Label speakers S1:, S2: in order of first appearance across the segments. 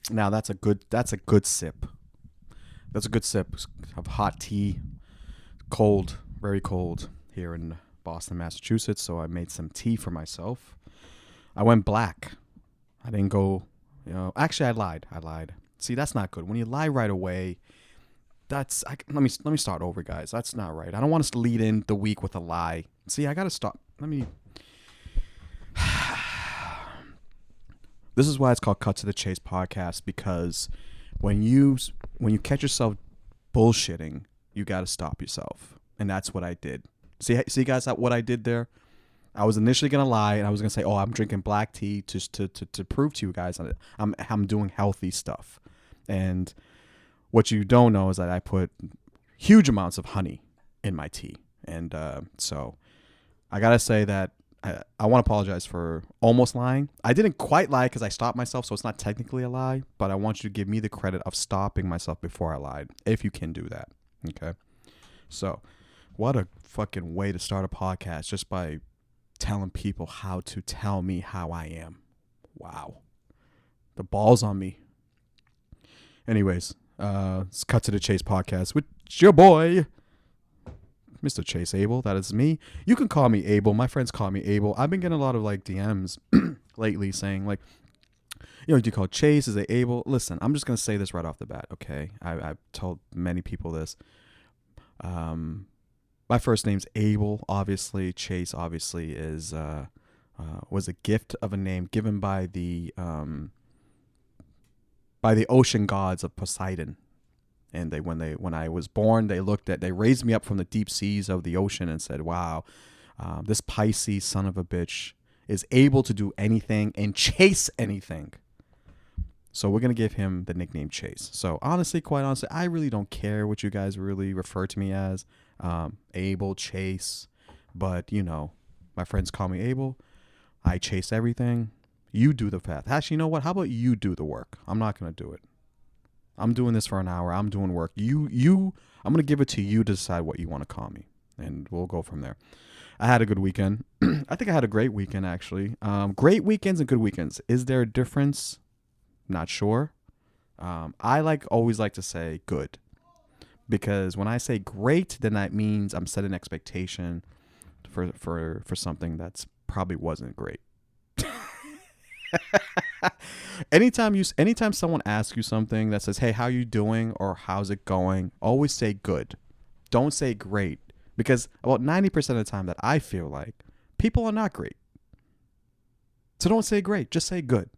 S1: Now that's a good sip. That's a good sip of hot tea, cold, very cold here in Boston, Massachusetts. So I made some tea for myself. I went black. I didn't go, actually I lied. I lied. See, that's not good. When you lie right away, let me start over, guys. That's not right. I don't want us to lead in the week with a lie. See, I got to stop. Let me This is why it's called Cut to the Chase podcast, because when you when you catch yourself bullshitting, you got to stop yourself. And that's what I did. See guys, what I did there? I was initially gonna lie, and I was gonna say, "Oh, I'm drinking black tea just to prove to you guys I'm doing healthy stuff." And what you don't know is that I put huge amounts of honey in my tea, and so I gotta say that I want to apologize for almost lying. I didn't quite lie because I stopped myself, so it's not technically a lie. But I want you to give me the credit of stopping myself before I lied, if you can do that. Okay. So, what a fucking way to start a podcast, just by telling people how to tell me how I am. Wow. The ball's on me. Anyways, let's cut to the chase podcast with your boy, Mr. Chase Abel. That is me. You can call me Abel. My friends call me Abel. I've been getting a lot of like DMs lately saying like, do you call Chase? Is it Abel? Listen, I'm just gonna say this right off the bat. Okay, I've told many people this. My first name's Abel. Obviously, Chase obviously is was a gift of a name given by the ocean gods of Poseidon. And when I was born, they raised me up from the deep seas of the ocean and said, "Wow, this Pisces son of a bitch is able to do anything and chase anything." So we're gonna give him the nickname Chase. So honestly, quite honestly, I really don't care what you guys really refer to me as, Abel, Chase. But my friends call me Abel. I chase everything. You do the path. Actually, you know what? How about you do the work? I'm not gonna do it. I'm doing this for an hour. I'm doing work. I'm gonna give it to you to decide what you want to call me, and we'll go from there. I had a good weekend. I think I had a great weekend, actually. Great weekends and good weekends. Is there a difference? Not sure. I always like to say good, because when I say great, then that means I'm setting expectation for something that's probably wasn't great. Anytime someone asks you something that says, "Hey, how you doing?" or "How's it going?" always say good. Don't say great, because about 90% of the time that I feel like people are not great. So don't say great, just say good.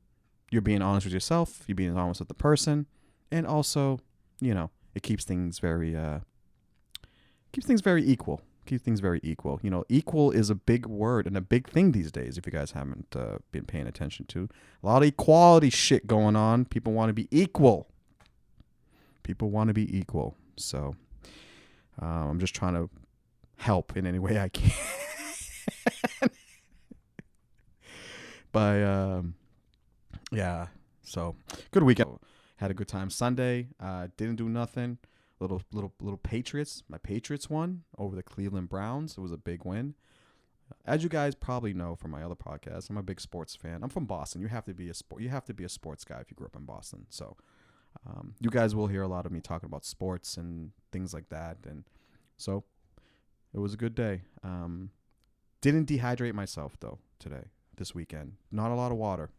S1: You're being honest with yourself, you're being honest with the person, and also, it keeps things very equal. Keep things very equal. Equal is a big word and a big thing these days. If you guys haven't been paying attention to, a lot of equality shit going on. People want to be equal. People want to be equal. So I'm just trying to help in any way I can. By yeah. So good weekend. Had a good time Sunday. Didn't do nothing. Little Patriots. My Patriots won over the Cleveland Browns. It was a big win. As you guys probably know from my other podcast, I'm a big sports fan. I'm from Boston. You have to be a sports guy if you grew up in Boston. So you guys will hear a lot of me talking about sports and things like that. And so it was a good day. Didn't dehydrate myself though this weekend. Not a lot of water.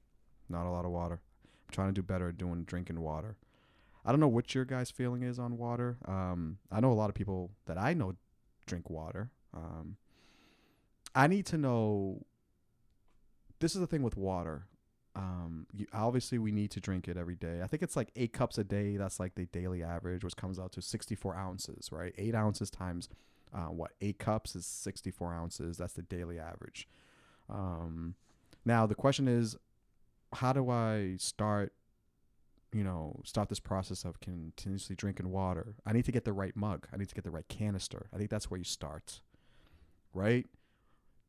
S1: Not a lot of water. I'm trying to do better at drinking water. I don't know what your guys' feeling is on water. I know a lot of people that I know drink water. I need to know. This is the thing with water. Obviously, we need to drink it every day. I think it's like 8 cups a day. That's like the daily average, which comes out to 64 ounces, right? 8 ounces times 8 cups is 64 ounces. That's the daily average. Now, the question is, how do I start this process of continuously drinking water? I need to get the right mug. I need to get the right canister. I think that's where you start, right?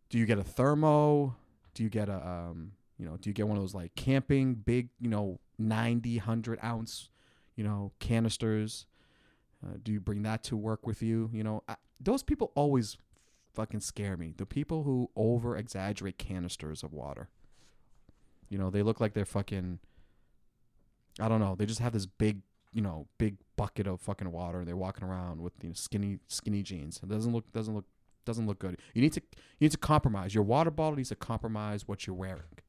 S1: Do you get a thermo? Do you get do you get one of those like camping big, 90, 100 ounce, canisters? Do you bring that to work with you? Those people always fucking scare me. The people who over exaggerate canisters of water. They look like they're fucking I don't know. They just have this big, big bucket of fucking water, and they're walking around with skinny jeans. It doesn't look good. You need to compromise. Your water bottle needs to compromise what you're wearing.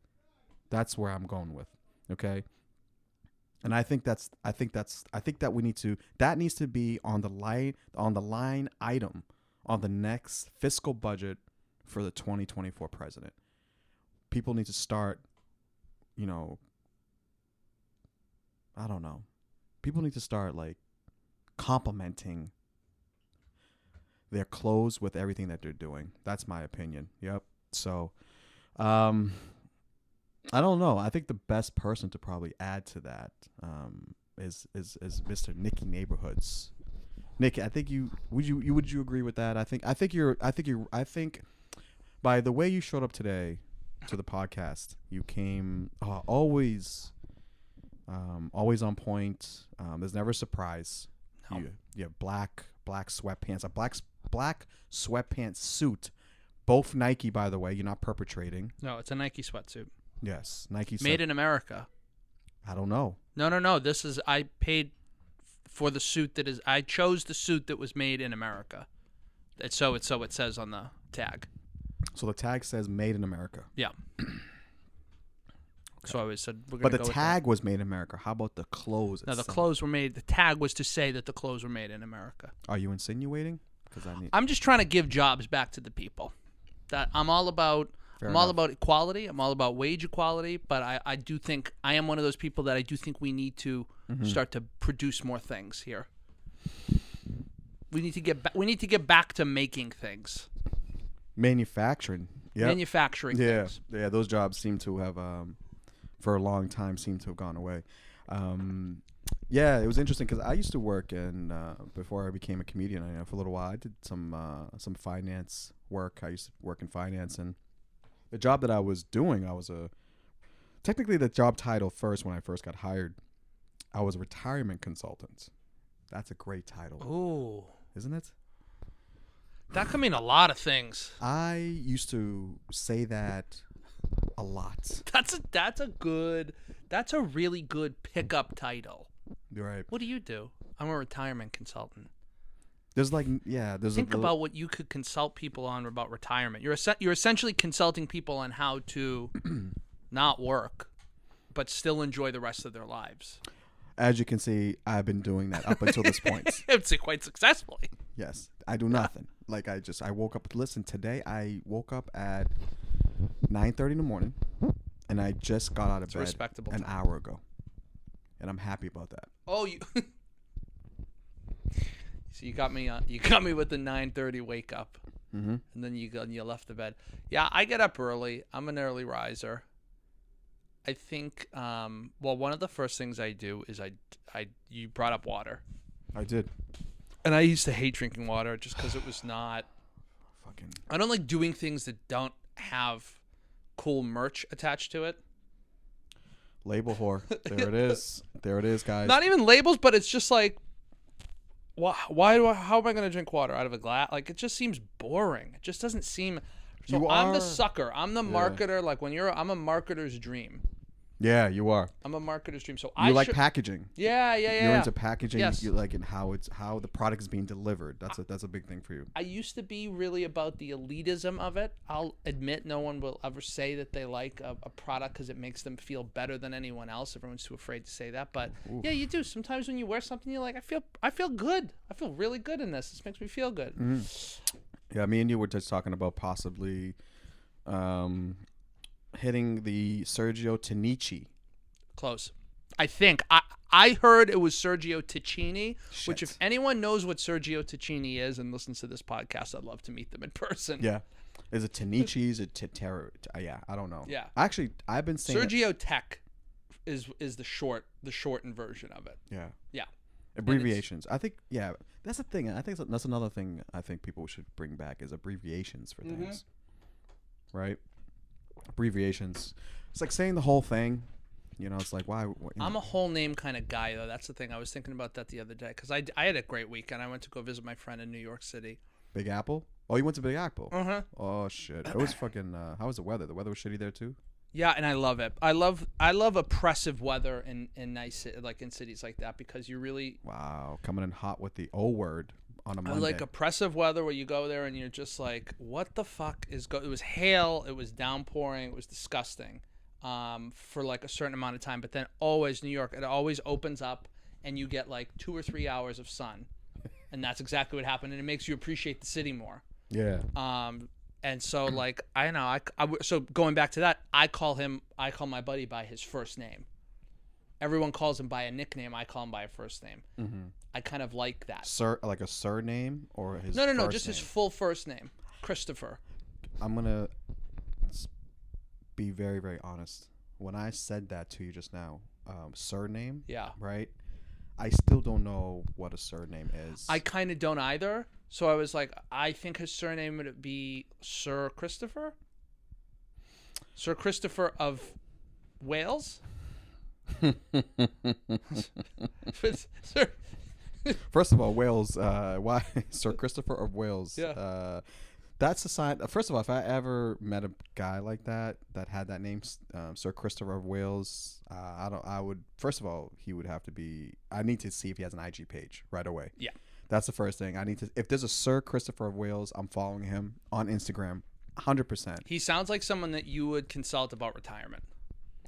S1: That's where I'm going with. Okay. And I think that needs to be on the line item on the next fiscal budget for the 2024 president. People need to start, I don't know. People need to start like complimenting their clothes with everything that they're doing. That's my opinion. Yep. So, I don't know. I think the best person to probably add to that is Mr. Nicky Neighborhoods. Nick, I think would you agree with that? I think by the way you showed up today to the podcast, you came always on point. There's never a surprise.
S2: No.
S1: You have black sweatpants, a black sweatpants suit, both Nike, by the way. You're not perpetrating.
S2: No, it's a Nike sweatsuit.
S1: Yes, Nike.
S2: Made in America.
S1: I don't know.
S2: No. I paid for the suit that is. I chose the suit that was made in America. It says on the tag.
S1: So the tag says "Made in America."
S2: Yeah. Okay. So I always said we're
S1: But
S2: gonna
S1: the tag was "Made in America." How about the clothes?
S2: No, the clothes were made. The tag was to say that the clothes were made in America.
S1: Are you insinuating?
S2: I'm just trying to give jobs back to the people. That I'm all about. All about equality. I'm all about wage equality. But I do think I am one of those people that I do think we need to start to produce more things here. We need to get back to making things.
S1: Manufacturing. Yep.
S2: Manufacturing things.
S1: Yeah, those jobs seem to have for a long time gone away. Yeah, it was interesting because I used to work before I became a comedian. For a little while, I did some finance work. I used to work in finance, and the job that I was doing, technically the job title when I first got hired, I was a retirement consultant. That's a great title.
S2: Ooh.
S1: Isn't it?
S2: That could mean a lot of things.
S1: I used to say that a lot.
S2: That's a really good pickup title.
S1: You're right.
S2: What do you do? I'm a retirement consultant.
S1: Think
S2: about what you could consult people on about retirement. You're essentially consulting people on how to not work, but still enjoy the rest of their lives.
S1: As you can see, I've been doing that up until this point.
S2: It's quite successfully.
S1: Yes, I do nothing. Like I woke up. Listen, today I woke up at 9:30 in the morning, and I just got out of bed an hour ago, and I'm happy about that.
S2: Oh, you. So you got me with the 9:30 wake up, and then you left the bed. Yeah, I get up early. I'm an early riser. I think one of the first things I do is you brought up water.
S1: I did.
S2: And I used to hate drinking water just because it was not
S1: fucking.
S2: I don't like doing things that don't have cool merch attached to it.
S1: Label whore. There it is. There it is, guys.
S2: Not even labels, but it's just like, how am I going to drink water out of a glass? Like, it just seems boring. It just doesn't seem. So I'm the sucker. I'm the marketer. Like I'm a marketer's dream.
S1: Yeah, you are.
S2: I'm a marketer's dream. So
S1: you like packaging.
S2: Yeah.
S1: You're into packaging.
S2: Yes.
S1: You like how the product is being delivered. That's a big thing for you.
S2: I used to be really about the elitism of it. I'll admit no one will ever say that they like a product because it makes them feel better than anyone else. Everyone's too afraid to say that. But yeah, you do. Sometimes when you wear something, you're like, I feel good. I feel really good in this. This makes me feel good.
S1: Mm-hmm. Yeah, me and you were just talking about possibly hitting the Sergio Tanici.
S2: Close. I think. I heard it was Sergio Ticini, which if anyone knows what Sergio Ticini is and listens to this podcast, I'd love to meet them in person.
S1: Yeah. Is it Tanici? Is it Titero? Yeah, I don't know.
S2: Yeah.
S1: Actually, I've been saying
S2: Sergio Tech is the shortened version of it.
S1: Yeah.
S2: Yeah.
S1: Abbreviations. I think, yeah, that's the thing. I think that's another thing I think people should bring back is abbreviations for things. Right? Abbreviations. It's like saying the whole thing. You know, it's like, why?
S2: I'm a whole name kind of guy, though. That's the thing. I was thinking about that the other day because I had a great weekend. I went to go visit my friend in New York City.
S1: Big Apple? Oh, you went to Big Apple?
S2: Uh-huh.
S1: Oh, shit. It was fucking, how was the weather? The weather was shitty there, too?
S2: Yeah, and I love it. I love oppressive weather in nice like in cities like that because you really
S1: Wow, coming in hot with the O word on a
S2: I
S1: Monday.
S2: like oppressive weather where you go there and you're just like, what the fuck is it was hail, it was downpouring, it was disgusting. For like a certain amount of time, but then always New York, it always opens up and you get like 2 or 3 hours of sun. And that's exactly what happened and it makes you appreciate the city more.
S1: Yeah.
S2: And so, like, I know, so going back to that, I call my buddy by his first name. Everyone calls him by a nickname. I call him by a first name.
S1: Mm-hmm.
S2: I kind of like that.
S1: Like a surname or his
S2: No,
S1: first
S2: just
S1: name?
S2: his full first name, Christopher.
S1: I'm going to be very, very honest. When I said that to you just now, surname,
S2: Yeah.
S1: right? I still don't know what a surname is.
S2: I kind of don't either. So I was like, I think his surname would be Sir Christopher. Sir Christopher of Wales. Sir.
S1: First of all, Wales. Why Sir Christopher of Wales?
S2: Yeah.
S1: That's a sign. First of all, if I ever met a guy like that had that name, Sir Christopher of Wales, I would. First of all, he would have to be. I need to see if he has an IG page right away.
S2: Yeah.
S1: That's the first thing. I need to. If there's a Sir Christopher of Wales, I'm following him on Instagram, 100%.
S2: He sounds like someone that you would consult about retirement.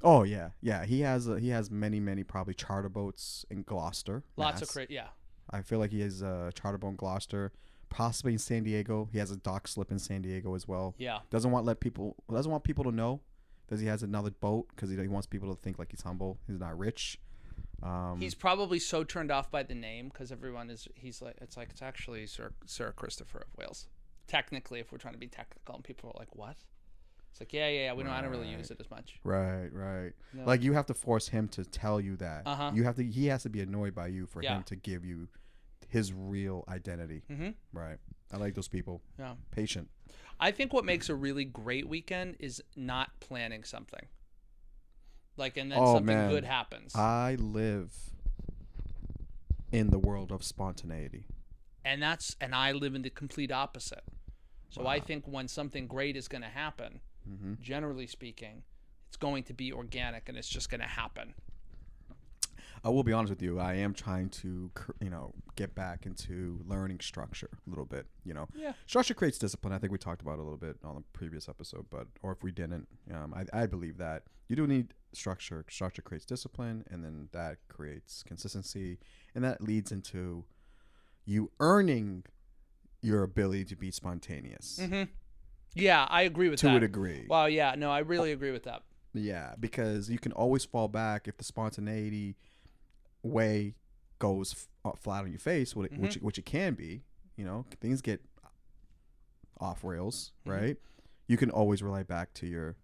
S1: Oh yeah. He has many probably charter boats in Gloucester.
S2: Lots
S1: Mass.
S2: of yeah.
S1: I feel like he has a charter boat in Gloucester, possibly in San Diego. He has a dock slip in San Diego as well.
S2: Yeah.
S1: Doesn't want people to know that he has another boat because he wants people to think like he's humble. He's not rich.
S2: He's probably so turned off by the name because he's like it's actually Sir Christopher of Wales. Technically, if we're trying to be technical, and people are like, "What?" It's like, yeah. I don't really use it as much.
S1: Right.
S2: No.
S1: Like you have to force him to tell you that.
S2: Uh-huh.
S1: He has to be annoyed by you for
S2: Yeah.
S1: him to give you his real identity.
S2: Mm-hmm.
S1: Right. I like those people.
S2: Yeah.
S1: Patient.
S2: I think what makes a really great weekend is not planning something. Like, and then something good happens.
S1: I live in the world of spontaneity.
S2: And I live in the complete opposite. So
S1: Wow.
S2: I think when something great is going to happen, generally speaking, it's going to be organic and it's just going to happen.
S1: I will be honest with you. I am trying to, get back into learning structure a little bit.
S2: Yeah.
S1: Structure creates discipline. I think we talked about it a little bit on the previous episode, or if we didn't, I believe that you do need structure. Structure creates discipline, and then that creates consistency, and that leads into you earning your ability to be spontaneous.
S2: Mm-hmm. Yeah, I agree with that.
S1: To a degree.
S2: Wow, yeah. No, I really agree with that.
S1: Yeah, because you can always fall back if the spontaneity way goes flat on your face, which it can be. Things get off rails, right? You can always rely back to your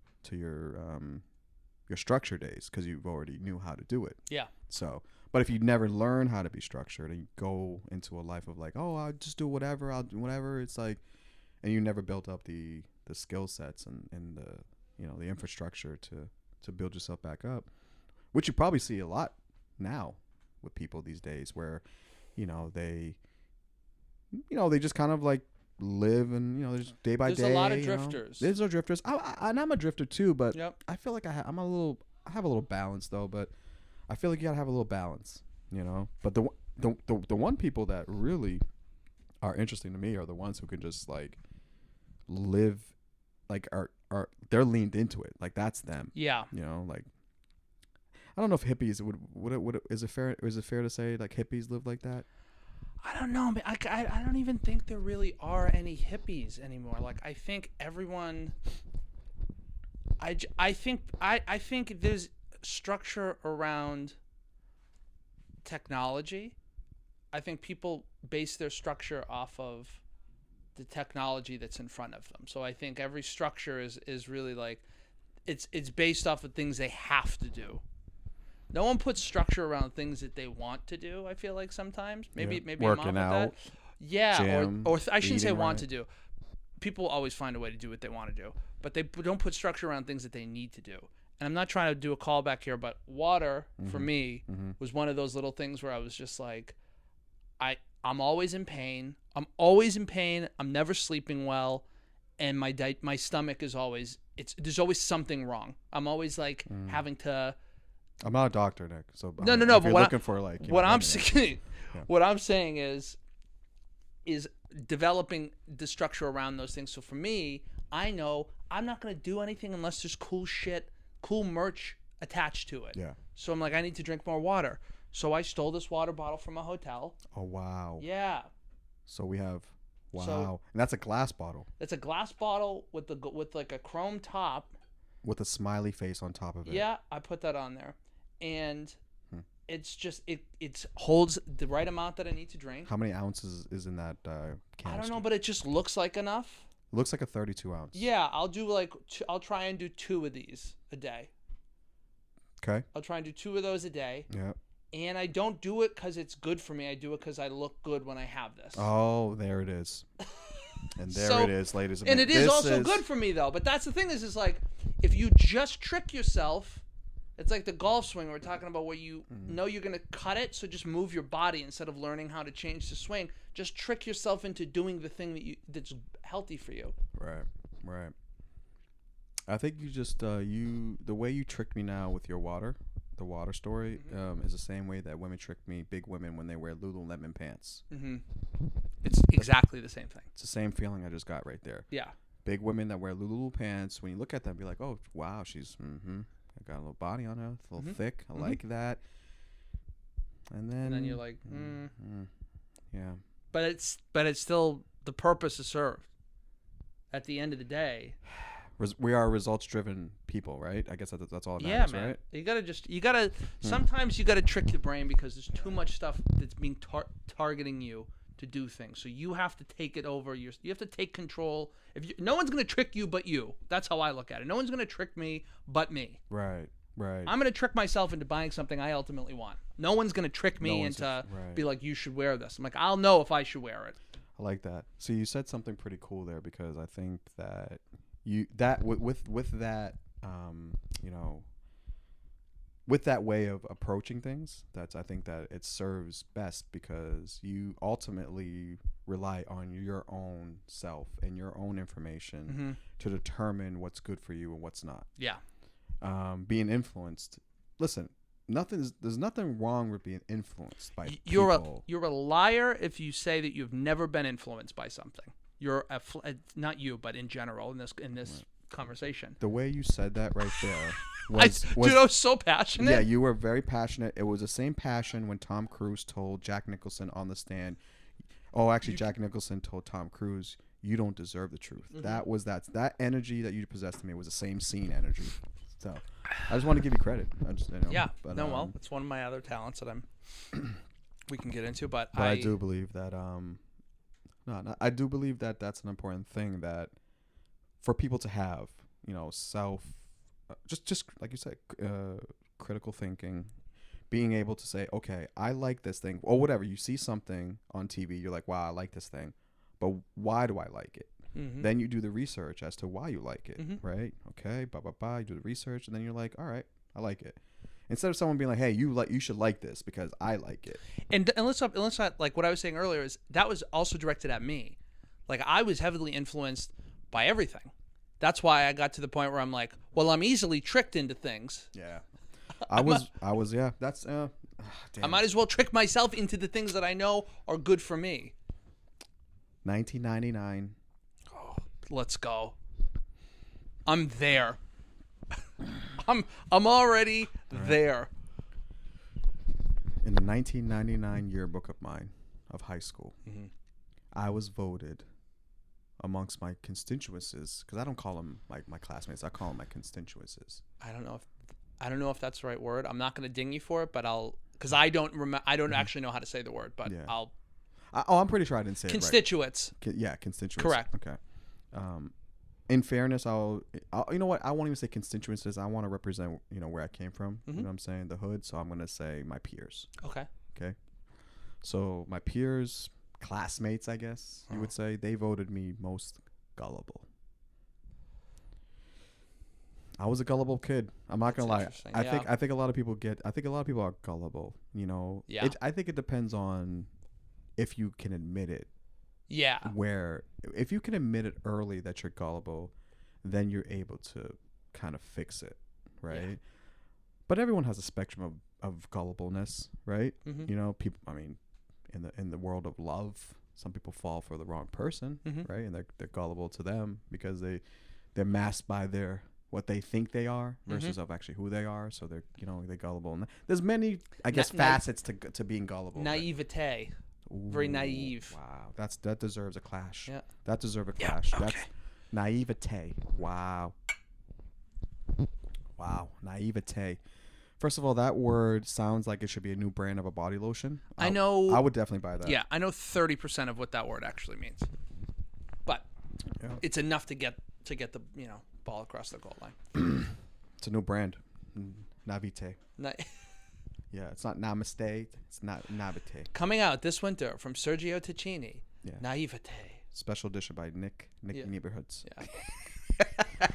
S1: structure days because you've already knew how to do it.
S2: Yeah.
S1: So, but if you never learn how to be structured and you go into a life of like, oh, I'll just do whatever, I'll do whatever, it's like, and you never built up the skill sets and the infrastructure to build yourself back up, which you probably see a lot now with people these days where, they just kind of like live and, there's day by day.
S2: There's a lot of drifters.
S1: There's no drifters. And I'm a drifter too, but
S2: Yep.
S1: I feel like I have a little balance though, but I feel like you gotta have a little balance, but the one people that really are interesting to me are the ones who can just like live, like are they're leaned into it. Like that's them.
S2: Yeah.
S1: Like I don't know if hippies would is it fair to say like hippies live like that?
S2: I don't know. I don't even think there really are any hippies anymore. Like I think everyone. I think there's structure around technology. I think people base their structure off of the technology that's in front of them. So I think every structure is really like it's based off of things they have to do. No one puts structure around things that they want to do. I feel like sometimes maybe
S1: working
S2: I'm off
S1: out,
S2: with that. Yeah,
S1: gym,
S2: or I shouldn't say
S1: eating
S2: want
S1: right.
S2: to do. People always find a way to do what they want to do, but they don't put structure around things that they need to do. And I'm not trying to do a callback here, but water for me was one of those little things where I was just like, I'm always in pain. I'm never sleeping well, and my stomach is always there's always something wrong. I'm always like having to.
S1: I'm not a doctor, Nick. So
S2: No.
S1: If
S2: But
S1: you're looking for like
S2: what I'm
S1: remedies.
S2: saying,
S1: Yeah.
S2: what I'm saying is developing the structure around those things. So for me, I know I'm not gonna do anything unless there's cool shit, cool merch attached to it.
S1: Yeah.
S2: So I'm like, I need to drink more water. So I stole this water bottle from a hotel.
S1: Oh wow.
S2: Yeah.
S1: So we have wow,
S2: So-
S1: and that's a glass bottle
S2: It's a glass bottle with like a chrome top.
S1: with a smiley face on top of it.
S2: Yeah, I put that on there, and it's just it holds the right amount that I need to drink.
S1: How many ounces is in that canister?
S2: I don't know, but it just looks like enough.
S1: It looks like a 32 ounce.
S2: Yeah, I'll try and do 2 of these a day.
S1: Okay.
S2: I'll try and do 2 of those a day.
S1: Yeah.
S2: And I don't do it because it's good for me. I do it because I look good when I have this.
S1: Oh, there it is. And there
S2: So-
S1: it is, ladies and
S2: And
S1: gentlemen.
S2: it is
S1: This
S2: also good for me, though. But that's the thing is like, if you just trick yourself, it's like the golf swing we're talking about where you know you're going to cut it, so just move your body instead of learning how to change the swing. Just trick yourself into doing the thing that's healthy for you.
S1: Right. I think you just the way you tricked me now with your the water story, is the same way that women trick me, big women, when they wear Lululemon pants.
S2: Mm-hmm. It's exactly the same thing.
S1: It's the same feeling I just got right there.
S2: Yeah.
S1: Big women that wear Lululemon pants, when you look at them, be like, oh, wow, she's, got a little body on her, it's a little thick. I like that. And then
S2: you're like,
S1: yeah.
S2: But it's still, the purpose is served. At the end of the day.
S1: We are results-driven people, right? I guess that's all that
S2: Yeah,
S1: matters,
S2: man.
S1: right?
S2: You gotta. Sometimes you gotta trick the brain because there's too much stuff that's being targeting you to do things. So you have to take it over. You have to take control. No one's gonna trick you but you. That's how I look at it. No one's gonna trick me but me.
S1: Right.
S2: I'm gonna trick myself into buying something I ultimately want. No one's gonna trick me into be like, you should wear this. I'm like, I'll know if I should wear it.
S1: I like that. So you said something pretty cool there, because I think that with that with that way of approaching things, I think that it serves best, because you ultimately rely on your own self and your own information to determine what's good for you and what's not.
S2: Yeah.
S1: Being influenced. Listen, there's nothing wrong with being influenced by
S2: people. You're a liar if you say that you've never been influenced by something. You're not you, but in general in this conversation.
S1: The way you said that right there
S2: dude, I was so passionate.
S1: Yeah, you were very passionate. It was the same passion when Tom Cruise told Jack Nicholson on the stand. Oh, actually, Jack Nicholson told Tom Cruise, "You don't deserve the truth." That was that energy that you possessed to me was the same scene energy. So I just want to give you credit.
S2: Yeah. But, well, it's one of my other talents that we can get into, but
S1: I do believe that I do believe that that's an important thing that for people to have, self, just like you said, critical thinking, being able to say, okay, I like this thing, or whatever. You see something on TV, you're like, wow, I like this thing, but why do I like it? Then you do the research as to why you like it, right? Okay, you do the research, and then you're like, all right, I like it. Instead of someone being like, hey, you should like this because I like it.
S2: And let's not, like what I was saying earlier is that was also directed at me. Like, I was heavily influenced by everything. That's why I got to the point where I'm like, well, I'm easily tricked into things.
S1: Yeah. I was, yeah. That's, damn.
S2: I might as well trick myself into the things that I know are good for me.
S1: 1999.
S2: Oh, let's go. I'm there. I'm already there.
S1: In the 1999 yearbook of mine of high school, I was voted amongst my constituencies, because I don't call them my classmates. I call them my constituencies.
S2: I don't know if that's the right word. I'm not going to ding you for it, but because I don't actually know how to say the word, but
S1: Yeah.
S2: I'll.
S1: I'm pretty sure I didn't say
S2: constituents.
S1: it right. Yeah, constituents.
S2: Correct.
S1: Okay. In fairness, I'll you know what? I won't even say constituencies. I want to represent where I came from. You know what I'm saying? The hood. So I'm gonna say my peers.
S2: Okay.
S1: Okay. So my peers, classmates, I guess you would say, they voted me most gullible. I was a gullible kid. I'm not gonna lie. I think a lot of people are gullible.
S2: Yeah.
S1: I think it depends on if you can admit it
S2: Yeah.
S1: Where if you can admit it early that you're gullible, then you're able to kind of fix it, right?
S2: Yeah.
S1: But everyone has a spectrum of gullibleness, right?
S2: Mm-hmm.
S1: You know, people. I mean, in the world of love, some people fall for the wrong person,
S2: Mm-hmm.
S1: right? And they're gullible to them because they're masked by their what they think they are versus of actually who they are. So they're they're gullible. And there's many, I guess, facets to being gullible.
S2: Naivete. Very naive.
S1: Wow, that deserves a clash.
S2: Yeah.
S1: That deserves a clash.
S2: Yeah, okay.
S1: That's naivete. Wow. Wow, naivete. First of all, that word sounds like it should be a new brand of a body lotion.
S2: I know.
S1: I would definitely buy that.
S2: Yeah, I know 30% of what that word actually means, but it's enough to get the ball across the goal line.
S1: It's a new brand. Navite.
S2: Na-
S1: Yeah, it's not namaste. It's not navite.
S2: Coming out this winter from Sergio Ticini.
S1: Yeah.
S2: Naivete.
S1: Special edition by Nicky Neighborhoods.
S2: Yeah.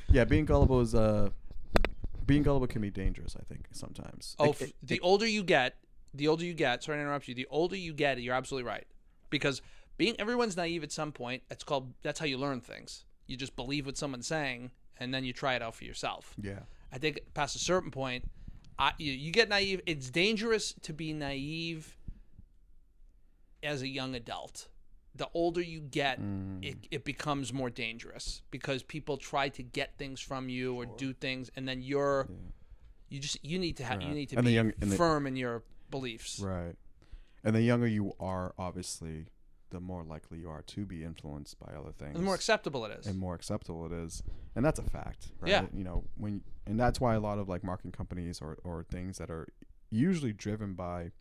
S1: Yeah, being gullible can be dangerous, I think, sometimes.
S2: Oh, the older you get, sorry to interrupt you, the older you get, you're absolutely right. Because everyone's naive at some point. That's how you learn things. You just believe what someone's saying, and then you try it out for yourself.
S1: Yeah.
S2: I think past a certain point, you get naive. It's dangerous to be naive as a young adult. The older you get, it becomes more dangerous because people try to get things from you or do things, and then you need to be firm in your beliefs.
S1: Right. And the younger you are, obviously, the more likely you are to be influenced by other things.
S2: The more acceptable it is.
S1: And that's a fact, right?
S2: Yeah.
S1: And that's why a lot of like marketing companies or things that are usually driven by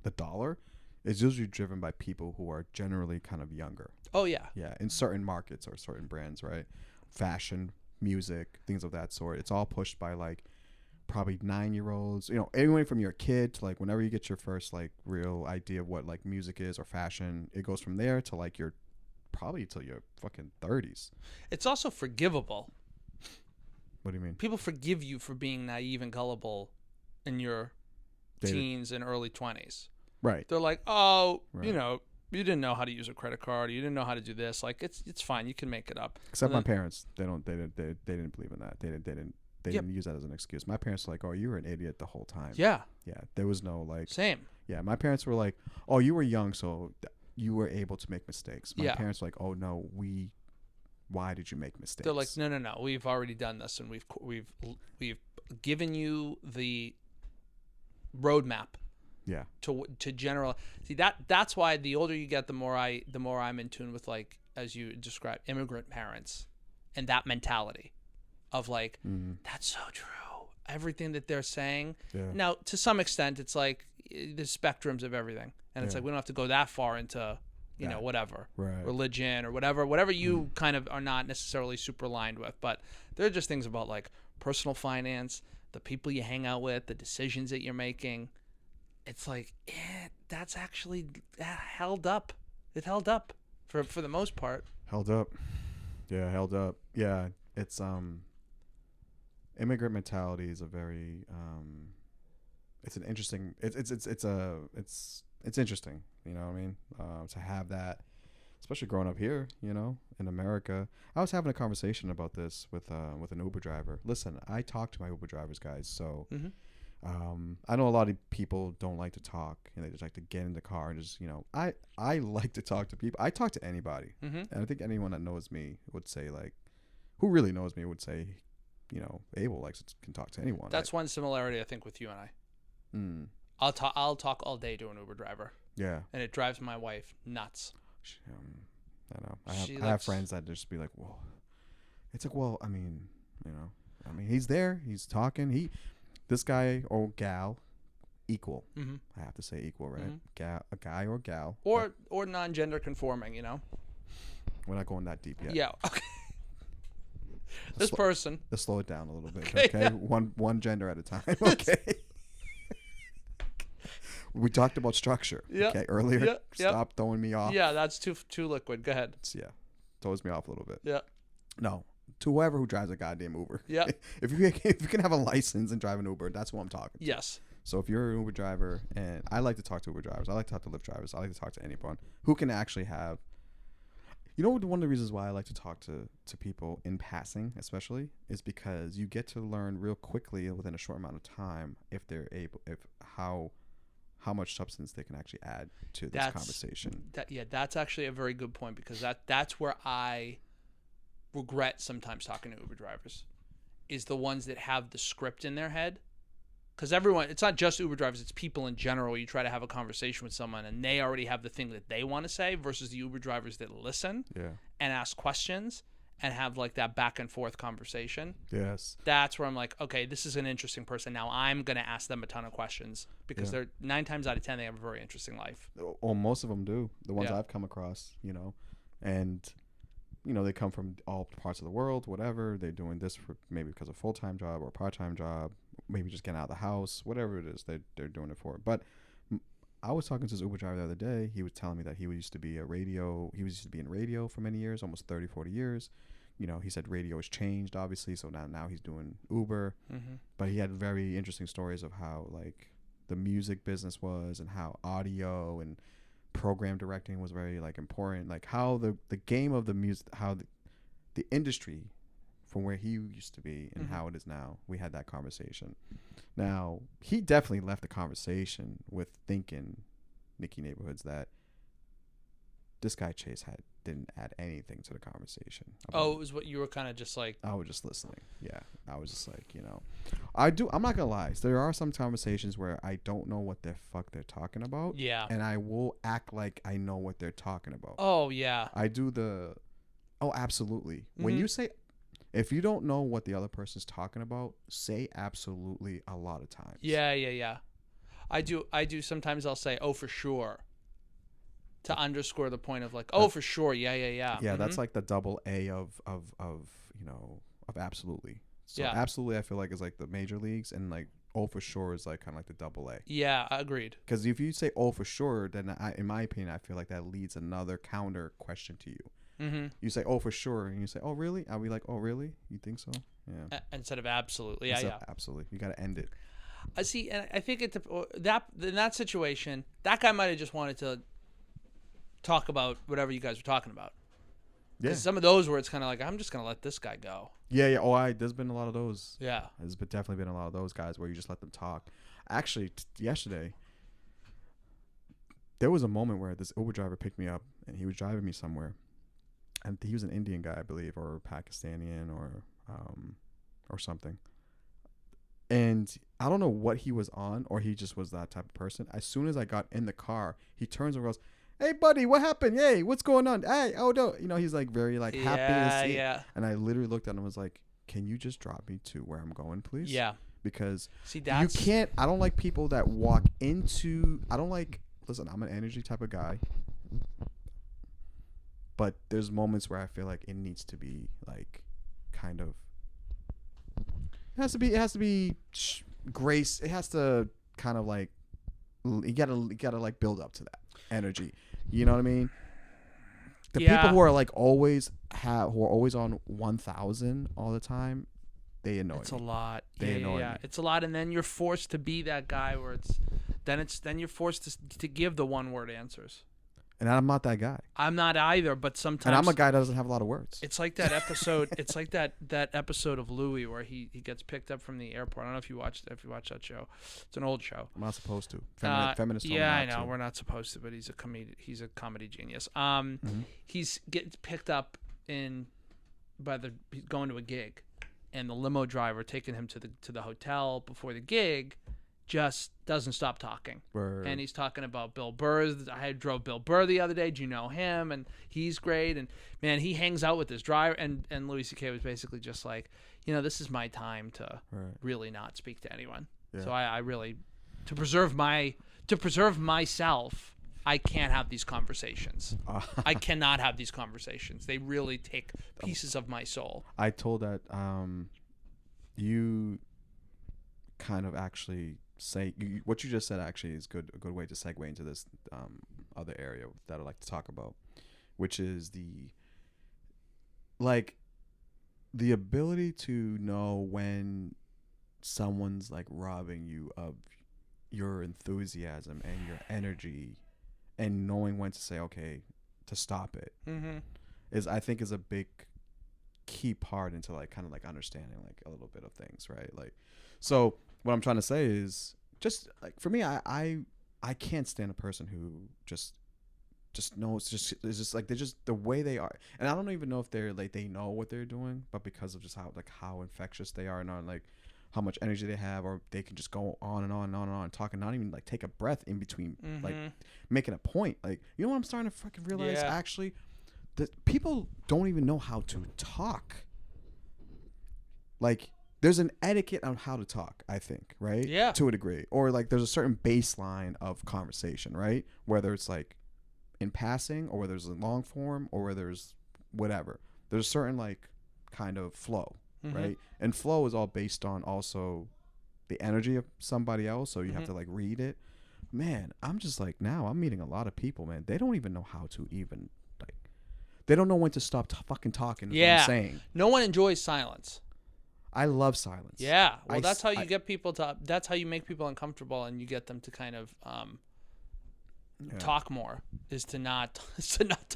S1: the dollar is usually driven by people who are generally kind of younger.
S2: Oh, yeah.
S1: Yeah, in certain markets or certain brands, right? Fashion, music, things of that sort. It's all pushed by like probably 9-year-olds, anyway from your kid to like whenever you get your first like real idea of what like music is or fashion, it goes from there to like your probably till your fucking 30s.
S2: It's also forgivable.
S1: What do you mean?
S2: People forgive you for being naive and gullible in your teens and early 20s.
S1: Right.
S2: They're like, oh, right. You didn't know how to use a credit card. You didn't know how to do this. Like, it's fine. You can make it up.
S1: Except my parents. They didn't believe in that. They didn't use that as an excuse. My parents were like, oh, you were an idiot the whole time.
S2: Yeah.
S1: Yeah. There was no like.
S2: Same.
S1: Yeah. My parents were like, oh, you were young, so you were able to make mistakes. My parents were like, oh no, why did you make mistakes?
S2: They're like, no. We've already done this, and we've given you the roadmap.
S1: Yeah.
S2: To general see that's why the older you get, the more I'm in tune with, like, as you described, immigrant parents and that mentality of like, that's so true. Everything that they're saying. Yeah. Now, to some extent, it's like there's spectrums of everything, and it's like we don't have to go that far into whatever religion or whatever you kind of are not necessarily super aligned with, but there are just things about like personal finance, the people you hang out with, the decisions that you're making. It's like, that's actually held up. It held up for the most part.
S1: Held up. Yeah, held up. Yeah, it's immigrant mentality is a very it's an interesting. It's interesting. You know what I mean? To have that, especially growing up here, in America. I was having a conversation about this with an Uber driver. Listen, I talk to my Uber drivers, guys, so. Mm-hmm. I know a lot of people don't like to talk, and they just like to get in the car and just, I like to talk to people. I talk to anybody. Mm-hmm. And I think anyone that knows me would say, like, who really knows me would say, Abel can talk to anyone.
S2: That's one similarity I think with you and I. I'll talk all day to an Uber driver. Yeah. And it drives my wife nuts.
S1: I know. I have friends that just be like, whoa. It's like, well, I mean, he's there, he's talking, this guy or gal, equal. Mm-hmm. I have to say equal, right? Mm-hmm. A guy or gal.
S2: Or non-gender conforming,
S1: We're not going that deep yet.
S2: Yeah. Okay. This person.
S1: Let's slow it down a little bit, okay? Yeah. One gender at a time, okay? We talked about structure, okay, earlier. Yeah. Stop throwing me off.
S2: Yeah, that's too liquid. Go ahead.
S1: Throws me off a little bit.
S2: Yeah.
S1: No. To whoever who drives a goddamn Uber.
S2: Yeah.
S1: If you can have a license and drive an Uber, that's what I'm talking to.
S2: Yes.
S1: So if you're an Uber driver, and I like to talk to Uber drivers, I like to talk to Lyft drivers, I like to talk to anyone who can actually have. You know, one of the reasons why I like to talk to people in passing, especially, is because you get to learn real quickly within a short amount of time if they're able, if how much substance they can actually add to this conversation.
S2: That's actually a very good point, because that's where I regret sometimes talking to Uber drivers, is the ones that have the script in their head. Because everyone, it's not just Uber drivers, it's people in general. You try to have a conversation with someone and they already have the thing that they want to say, versus the Uber drivers that listen and ask questions and have like that back and forth conversation.
S1: Yes.
S2: That's where I'm like, okay, this is an interesting person. Now I'm going to ask them a ton of questions, because they're 9 times out of 10, they have a very interesting life.
S1: Well, most of them do. The ones I've come across, and they come from all parts of the world, whatever. They're doing this for maybe because of full-time job or part-time job, maybe just getting out of the house, whatever it is they're doing it for. But I was talking to this Uber driver the other day. He was telling me that he used to be in radio for many years, almost 30, 40 years. He said radio has changed, obviously, so now he's doing Uber. Mm-hmm. But he had very interesting stories of how, like, the music business was, and how audio and program directing was very, like, important, like how the game of the music, how the industry from where he used to be and how it is now. We had that conversation. Now, he definitely left the conversation with thinking, Nicky Neighborhoods, that this guy Chase didn't add anything to the conversation.
S2: It was what you were kind of just like.
S1: I was just listening. Yeah, I was just like, I'm not gonna lie. There are some conversations where I don't know what the fuck they're talking about.
S2: Yeah.
S1: And I will act like I know what they're talking about.
S2: Oh yeah.
S1: I do absolutely. Mm-hmm. When you say, if you don't know what the other person's talking about, say absolutely a lot of times.
S2: Yeah. I do. Sometimes I'll say, oh, for sure, to underscore the point of like, oh, for sure. Yeah.
S1: Yeah. Mm-hmm. That's like the double A of absolutely. So absolutely, I feel like is like the major leagues, and like, oh, for sure is like kind of like the double A.
S2: Yeah, agreed.
S1: Because if you say, oh, for sure, then in my opinion, I feel like that leads another counter question to you. Mm-hmm. You say, oh, for sure, and you say, oh, really? Are we like, oh, really? You think so? Yeah.
S2: Instead of absolutely. Yeah.
S1: Absolutely. You got to end it.
S2: I see, and I think in that situation, that guy might have just wanted to talk about whatever you guys were talking about. Yeah. Some of those where it's kind of like, I'm just going to let this guy go.
S1: Yeah. Oh, there's been a lot of those.
S2: Yeah.
S1: There's definitely been a lot of those guys where you just let them talk. Actually, yesterday, there was a moment where this Uber driver picked me up, and he was driving me somewhere. And he was an Indian guy, I believe, or Pakistani or something. And I don't know what he was on, or he just was that type of person. As soon as I got in the car, he turns and goes, "Hey, buddy, what happened? Hey, what's going on? Hey, oh no." He's like very like happy to see. Yeah. And I literally looked at him and was like, "Can you just drop me to where I'm going, please?" Yeah. Because you can't. I don't like people that walk into. Listen, I'm an energy type of guy. But there's moments where I feel like it needs to be like kind of. It has to be grace. It has to kind of like. You gotta like build up to that energy. You know what I mean? The people who are like always on 1,000 all the time, they annoy me.
S2: It's a lot. They annoy me. It's a lot, and then you're forced to be that guy where then you're forced to give the one-word answers.
S1: And I'm not that guy.
S2: I'm not either, but sometimes.
S1: And I'm a guy that doesn't have a lot of words.
S2: It's like that episode. It's like that episode of Louie where he gets picked up from the airport. I don't know if you watched that show. It's an old show.
S1: I'm not supposed to. Feminist.
S2: Yeah, I know we're not supposed to, but he's a comedy genius. He's gets picked up he's going to a gig, and the limo driver taking him to the hotel before the gig just doesn't stop talking. Word. And he's talking about Bill Burr. I drove Bill Burr the other day. Do you know him? And he's great. And man, he hangs out with this driver. And Louis C.K. was basically just like, this is my time to really not speak to anyone. Yeah. So I really, to preserve myself, I can't have these conversations. I cannot have these conversations. They really take pieces of my soul.
S1: I told that you kind of actually say what you just said actually is a good way to segue into this other area that I'd like to talk about, which is the ability to know when someone's like robbing you of your enthusiasm and your energy and knowing when to say, okay, to stop it is, I think, is a big key part into like kind of like understanding like a little bit of things, right? Like, so what I'm trying to say is just like for me, I can't stand a person who just knows, it's just like they're just the way they are, and I don't even know if they're like they know what they're doing, but because of just how infectious they are and on like how much energy they have, or they can just go on and on and on and on talking, not even like take a breath in between, like making a point. Like, you know what I'm starting to fucking realize actually, that people don't even know how to talk. Like, there's an etiquette on how to talk, I think, right?
S2: Yeah.
S1: To a degree, or like there's a certain baseline of conversation, right? Whether it's like in passing, or whether it's in long form, or whether there's whatever. There's a certain like kind of flow, right? And flow is all based on also the energy of somebody else, so you have to like read it. Man, I'm just like, now I'm meeting a lot of people, man. They don't even know how to even like, they don't know when to stop fucking talking. What I'm saying.
S2: No one enjoys silence.
S1: I love silence.
S2: Yeah. Well, that's how you get people to. That's how you make people uncomfortable, and you get them to kind of talk more. Is to not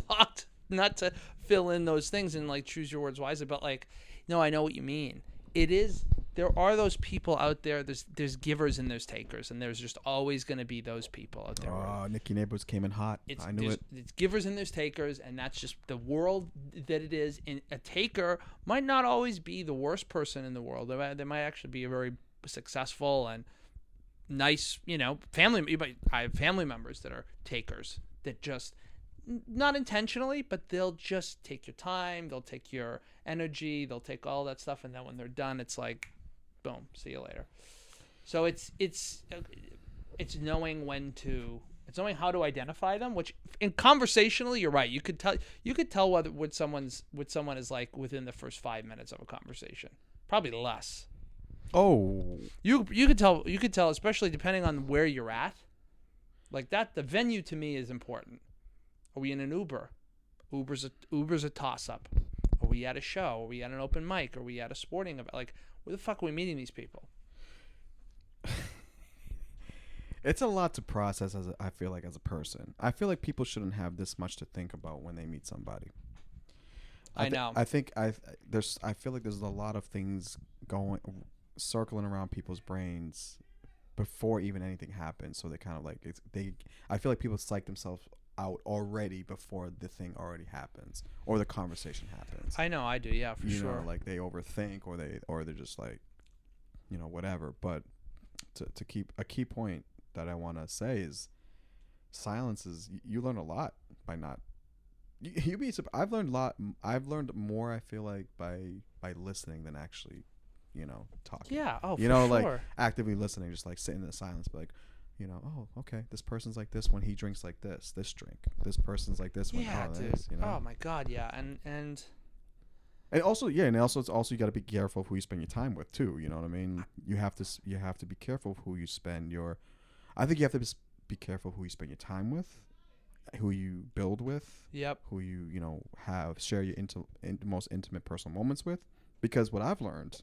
S2: talk, not to fill in those things and like choose your words wisely. But like, no, I know what you mean. It is. There are those people out there. There's givers and there's takers, and there's just always going to be those people out there.
S1: Oh, Nicky Neighborhoods came in hot. I knew it.
S2: It's givers and there's takers, and that's just the world that it is. And a taker might not always be the worst person in the world. They might actually be a very successful and nice, family. I have family members that are takers that just, not intentionally, but they'll just take your time. They'll take your energy. They'll take all that stuff, and then when they're done, it's like, boom, see you later. So it's knowing it's knowing how to identify them. Which, in conversationally, you're right. You could tell what someone is like within the first 5 minutes of a conversation. Probably less.
S1: Oh,
S2: you could tell, especially depending on where you're at. Like that, the venue to me is important. Are we in an Uber? Uber's a toss up. Are we at a show? Are we at an open mic? Are we at a sporting event? Like, where the fuck are we meeting these people?
S1: It's a lot to process I feel like as a person. I feel like people shouldn't have this much to think about when they meet somebody. I know. I feel like there's a lot of things circling around people's brains before even anything happens. So they kind of like I feel like people psych themselves out already before the thing already happens or the conversation happens.
S2: I know, I do, yeah, for sure.
S1: You know, like they overthink or they're just like, whatever. But to keep a key point that I want to say is silence is, you learn a lot by not. You'd be surprised. I've learned a lot. I've learned more, I feel like, by listening than actually, talking.
S2: Yeah. Oh, for
S1: sure.
S2: Like
S1: actively listening, just like sitting in the silence, but like, oh, okay, this person's like this when he drinks like this drink. This person's like this when
S2: dude.
S1: this,
S2: Oh my God, yeah, and
S1: also, it's also you got to be careful of who you spend your time with too. You know what I mean? You have to be careful of who you spend your. I think you have to be careful of who you spend your time with, who you build with.
S2: Yep.
S1: Who you share your most intimate personal moments with, because what I've learned,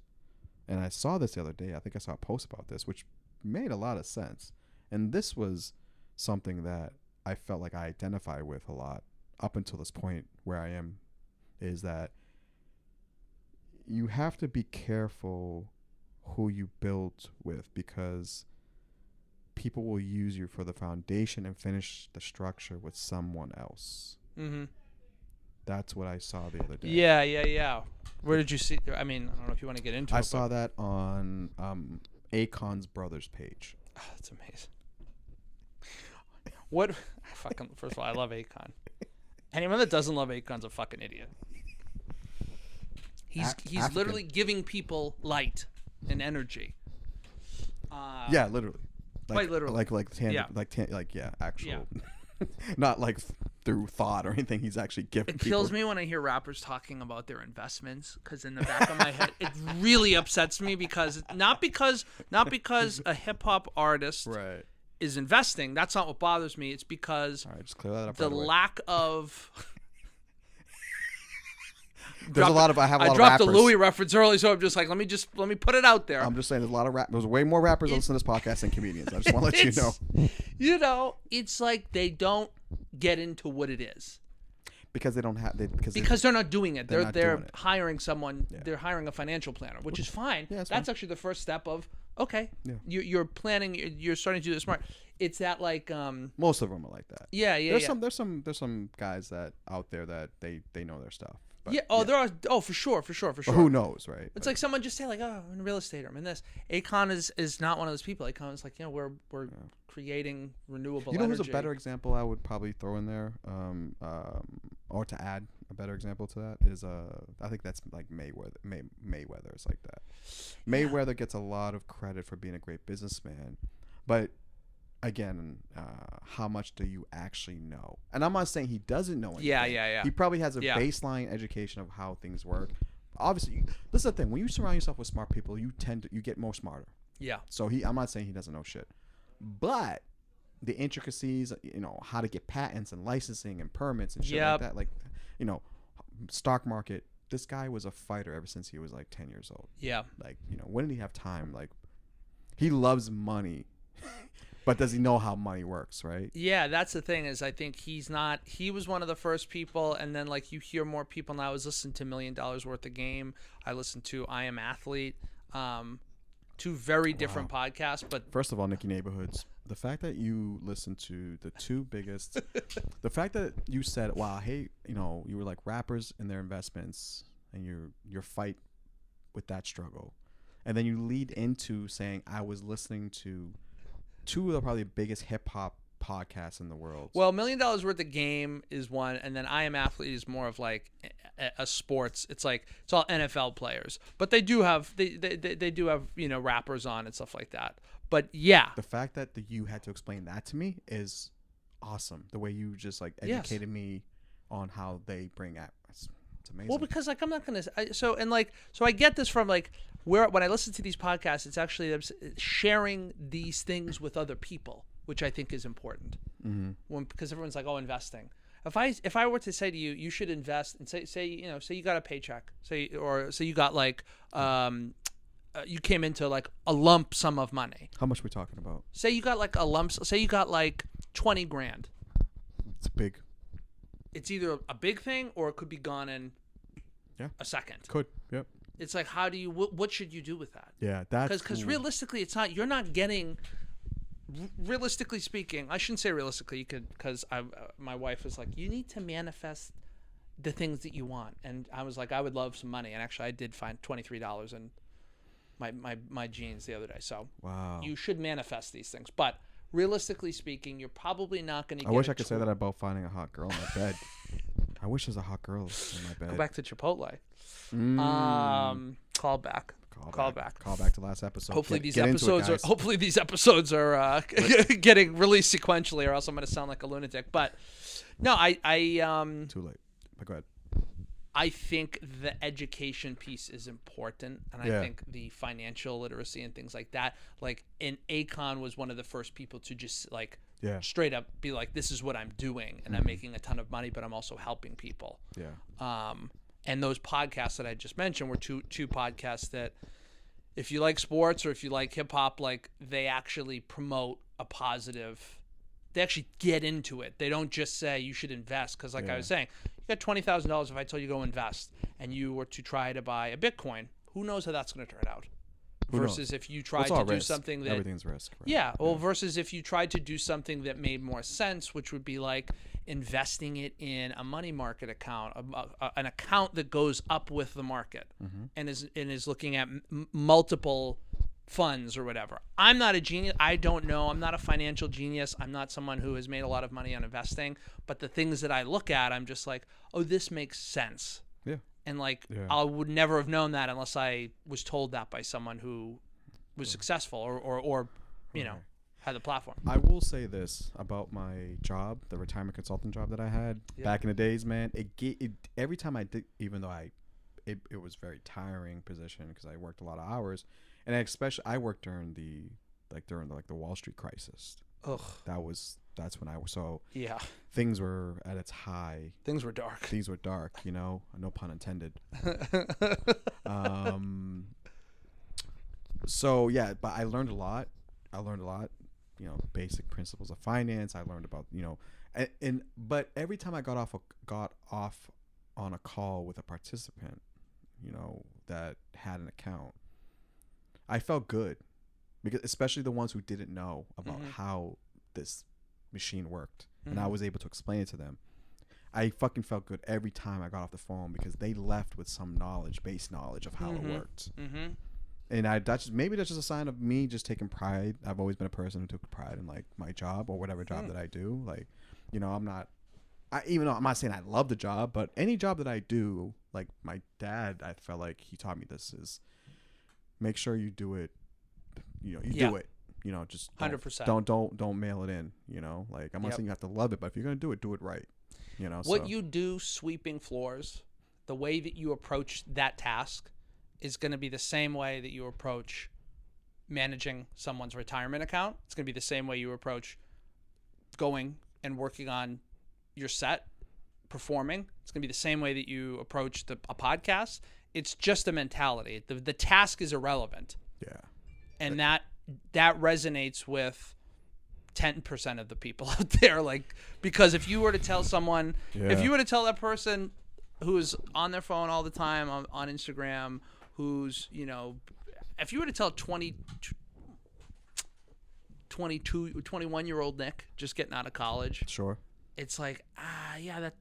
S1: and I saw this the other day. I think I saw a post about this, which made a lot of sense. And this was something that I felt like I identify with a lot up until this point where I am, is that you have to be careful who you build with, because people will use you for the foundation and finish the structure with someone else. Mm-hmm. That's what I saw the other day.
S2: Yeah. Where did you see? I mean, I don't know if you want to get into it.
S1: I saw that on Akon's brother's page.
S2: Oh, that's amazing. What? First of all, I love Akon. Anyone that doesn't love Akon's a fucking idiot. He's literally giving people light and energy.
S1: Yeah, literally.
S2: Quite literally.
S1: Actual. Not like through thought or anything. He's actually giving.
S2: It kills me when I hear rappers talking about their investments, because in the back of my head, it really upsets me, because not because a hip hop artist
S1: right.
S2: is investing. That's not what bothers me. It's because
S1: all right, just clear that up
S2: the lack of
S1: There's a lot of I have a lot
S2: I
S1: of
S2: dropped
S1: rappers.
S2: a Louis reference early, so I'm just like, let me put it out there.
S1: I'm just saying there's a lot of There's way more rappers that listen to this podcast than comedians. I just want to let you know.
S2: You know, it's like they don't get into what it is.
S1: Because they don't have
S2: because they're not doing it. They're
S1: doing it.
S2: hiring someone.
S1: Yeah.
S2: They're hiring a financial planner, which is fine.
S1: Yeah,
S2: that's actually the first step of okay.
S1: Yeah.
S2: You're planning. You're starting to do this smart. It's that like
S1: most of them are like that.
S2: Yeah.
S1: There's some guys that out there that they know their stuff. But,
S2: yeah. Oh, there are. Oh, for sure.
S1: But who knows, right?
S2: It's like someone just say like, oh, I'm in real estate or I'm in this. Akon is not one of those people. Akon is like, we're creating renewable.
S1: You know
S2: energy.
S1: who's a better example I would probably throw in there, or to add a better example to that is I think that's like Mayweather. Mayweather's like that. Mayweather gets a lot of credit for being a great businessman, but again, how much do you actually know? And I'm not saying he doesn't know anything.
S2: Yeah.
S1: He probably has a baseline education of how things work. Obviously, this is the thing. When you surround yourself with smart people, you get more smarter.
S2: Yeah.
S1: So I'm not saying he doesn't know shit, but the intricacies, how to get patents and licensing and permits and shit like that, like, stock market. This guy was a fighter ever since he was like 10 years old.
S2: Yeah.
S1: Like, when did he have time? Like, he loves money. But does he know how money works, right?
S2: Yeah, that's the thing is I think he was one of the first people, and then like you hear more people now. I was listening to $1 Million Worth of Game. I listened to I Am Athlete. Two very different podcasts. But
S1: first of all, Nicky Neighborhoods, the fact that you listened to the two biggest, the fact that you said, wow, hey, you were like rappers in their investments and your fight with that struggle. And then you lead into saying, I was listening to two of the probably biggest hip hop podcasts in the world.
S2: Well, $1 Million Worth of Game is one, and then I Am Athlete is more of like a sports. It's like it's all NFL players, but they do have they do have rappers on and stuff like that. But yeah,
S1: the fact that you had to explain that to me is awesome. The way you just like educated me on how they bring out. It's amazing.
S2: Well, because like I'm not gonna so I get this from like when I listen to these podcasts, it's actually sharing these things with other people, which I think is important. Mm-hmm. Because everyone's like, oh, investing. If I were to say to you, you should invest, and say you got a paycheck, say you got like you came into like a lump sum of money.
S1: How much are we talking about?
S2: Say you got like a lump. Say you got like $20,000.
S1: It's big.
S2: It's either a big thing or it could be gone in a second.
S1: Could. Yep.
S2: It's like, how do you? What should you do with that?
S1: Yeah, that's
S2: because realistically, it's not. You're not getting. Realistically speaking, I shouldn't say realistically, because my wife was like, you need to manifest the things that you want, and I was like, I would love some money, and actually, I did find $23 in my jeans the other day. So
S1: wow,
S2: you should manifest these things, but realistically speaking, you're probably not going to.
S1: I wish I could say that about finding a hot girl in my bed. I wish there's a hot girl in my bed.
S2: Go back to Chipotle. Call back. Call back
S1: to last episode.
S2: Hopefully these episodes are getting released sequentially, or else I'm going to sound like a lunatic. But no, I
S1: too late. But go ahead.
S2: I think the education piece is important, and I think the financial literacy and things like that. Like, and Akon was one of the first people to just like straight up be like, "This is what I'm doing, and I'm making a ton of money, but I'm also helping people."
S1: Yeah.
S2: And those podcasts that I just mentioned were two podcasts that, if you like sports or if you like hip hop, like they actually promote a positive. They actually get into it. They don't just say you should invest, because like I was saying, you got $20,000. If I told you go invest and you were to try to buy a Bitcoin, who knows how that's going to turn out? Versus if you tried to do something that
S1: everything's risk. Right?
S2: Yeah. Well, versus if you tried to do something that made more sense, which would be like investing it in a money market account, an account that goes up with the market, and is looking at multiple funds or whatever. I'm not a genius. I don't know. I'm not a financial genius. I'm not someone who has made a lot of money on investing. But the things that I look at, I'm just like, oh, this makes sense.
S1: Yeah.
S2: And I would never have known that unless I was told that by someone who was successful or had the platform.
S1: I will say this about my job, the retirement consultant job that I had back in the days, man. It every time I did, even though it was very tiring position because I worked a lot of hours, and especially I worked during the Wall Street crisis.
S2: Ugh.
S1: That was that's when so
S2: Yeah.
S1: things were at its high.
S2: Things were dark.
S1: Things were dark, you know, no pun intended. So yeah, but I learned a lot. You know, basic principles of finance. I learned about, you know, but every time I got off on a call with a participant, you know, that had an account, I felt good, because especially the ones who didn't know about how this machine worked, and I was able to explain it to them. I fucking felt good every time I got off the phone, because they left with some base knowledge of how it worked. And maybe that's just a sign of me just taking pride. I've always been a person who took pride in like my job or whatever job that I do. Like, you know, even though I'm not saying I love the job, but any job that I do, like my dad, I felt like he taught me this, is make sure you do it. You know, do it. You know, just
S2: 100%.
S1: Don't mail it in. You know, like I'm not saying you have to love it, but if you're gonna do it right. You know,
S2: what you do sweeping floors, the way that you approach that task is going to be the same way that you approach managing someone's retirement account. It's going to be the same way you approach going and working on your set, performing. It's going to be the same way that you approach a podcast. It's just a mentality. The task is irrelevant.
S1: Yeah.
S2: And that resonates with 10% of the people out there. Like, because if you were to tell someone, if you were to tell that person who's on their phone all the time on Instagram, who's, you know, if you were to tell 21-year-old Nick just getting out of college,
S1: sure,
S2: it's like,